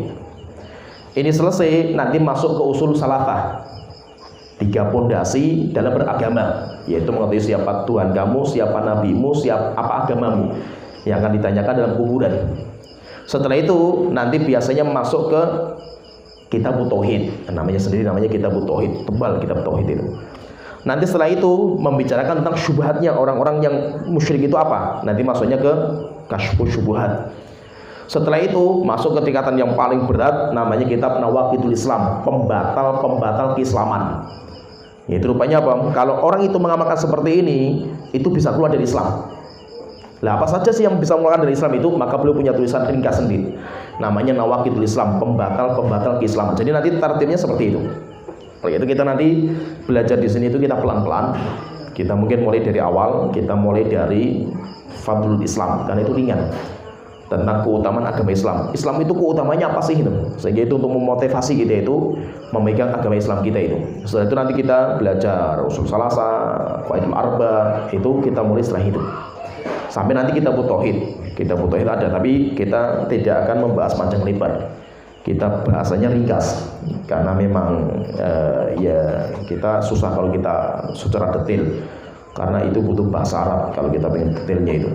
Ini selesai, nanti masuk ke usul salatah, 3 pondasi dalam beragama, yaitu mengetahui siapa Tuhan kamu, siapa nabimu, siapa apa agamamu, yang akan ditanyakan dalam kuburan. Setelah itu nanti biasanya masuk ke kitab tauhid, namanya sendiri namanya kitab tauhid, tebal kitab tauhid itu. Nanti setelah itu membicarakan tentang syubhatnya orang-orang yang musyrik itu apa. Nanti masuknya ke kasyfus syubhat. Setelah itu masuk ke tingkatan yang paling berat, namanya kitab Nawaqidul Islam, pembatal keislaman. Itu rupanya apa? Kalau orang itu mengamalkan seperti ini, itu bisa keluar dari Islam. Lah apa saja sih yang bisa mengeluarkan dari Islam itu? Maka beliau punya tulisan ringkas sendiri, namanya Nawaqidul Islam, pembatal keislaman. Jadi nanti tertibnya seperti itu. Itu kita nanti belajar di sini itu kita pelan-pelan. Kita mungkin mulai dari awal, kita mulai dari Fadlul Islam, karena itu ringan, tentang keutamaan agama Islam. Islam itu keutamanya apa sih itu? Sehingga itu untuk memotivasi kita itu memegang agama Islam kita itu. Setelah itu nanti kita belajar usul salasa, qawaidul arba, itu kita mulai setelah itu. Sampai nanti kita tauhid. Kita tauhid ada, tapi kita tidak akan membahas panjang lebar. Kita bahasanya ringkas, karena memang ya kita susah kalau kita secara detail, karena itu butuh bahasa Arab kalau kita pengen detailnya itu.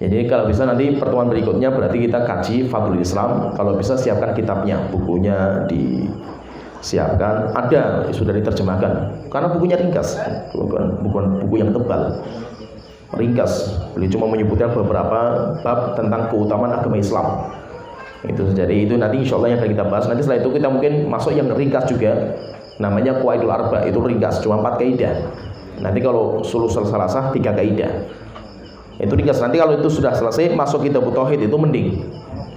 Jadi kalau bisa nanti pertemuan berikutnya berarti kita kaji Fadlul Islam. Kalau bisa siapkan kitabnya, bukunya disiapkan, ada sudah diterjemahkan. Karena bukunya ringkas, bukan buku yang tebal, ringkas. Beliau cuma menyebutkan beberapa bab tentang keutamaan agama Islam. Itu jadi itu nanti insya Allah yang akan kita bahas. Nanti setelah itu kita mungkin masuk yang ringkas juga, namanya Qawaidul Arba, itu ringkas, cuma 4 kaidah. Nanti kalau Sulusul Salasah 3 kaidah. Itu ringkas. Nanti kalau itu sudah selesai masuk kitab tauhid itu mending.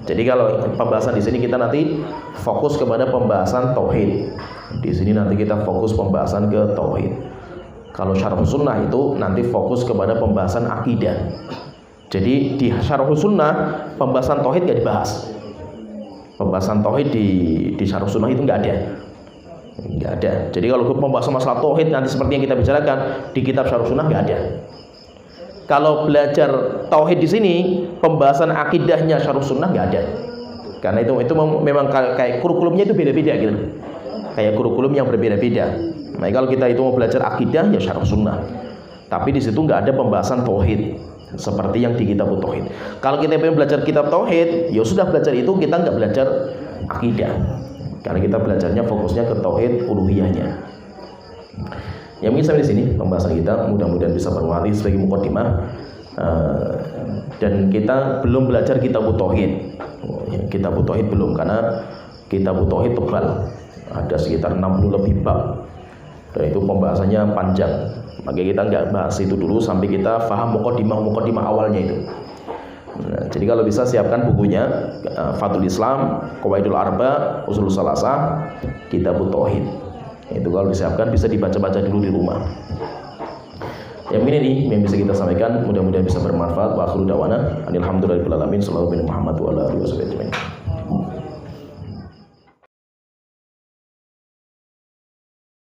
Jadi kalau pembahasan di sini kita nanti fokus kepada pembahasan tauhid. Di sini nanti kita fokus pembahasan ke tauhid. Kalau Syarh Sunnah itu nanti fokus kepada pembahasan akidah. Jadi di Syarh Sunnah pembahasan tauhid enggak dibahas. Pembahasan tauhid di Syarh Sunnah itu enggak ada. Jadi kalau pembahasan masalah tauhid nanti seperti yang kita bicarakan di kitab Syarh Sunnah enggak ada. Kalau belajar tauhid di sini, pembahasan akidahnya Syarh Sunnah nggak ada. Karena itu memang kayak kurikulumnya itu beda-beda gitu. Kayak kurikulum yang berbeda-beda. Nah, kalau kita itu mau belajar akidah ya Syarh Sunnah. Tapi di situ nggak ada pembahasan tauhid seperti yang di kitab tauhid. Kalau kita pengen belajar kitab tauhid, ya sudah belajar itu, kita nggak belajar akidah. Karena kita belajarnya fokusnya ke tauhid uluhiyahnya. Ya mungkin sampai di sini pembahasan kita, mudah-mudahan bisa bermanfaat sebagai mukadimah. Dan kita belum belajar kitab tauhid. Kitab tauhid belum, karena kitab tauhid tebal, ada sekitar 60 lebih bab, dan itu pembahasannya panjang. Maka kita nggak bahas itu dulu sampai kita paham mukadimah awalnya itu. Nah, jadi kalau bisa siapkan bukunya, Fadlul Islam, Qawaidul Arba, Usul Salasah, kitab tauhid. Itu kalau disiapkan bisa dibaca-baca dulu di rumah. Yang ini yang bisa kita sampaikan, mudah-mudahan bisa bermanfaat. Wa akhiru da'wana alhamdulillahirabbil alamin. Sallallahu alaihi Muhammad wa ala alihi wasallam.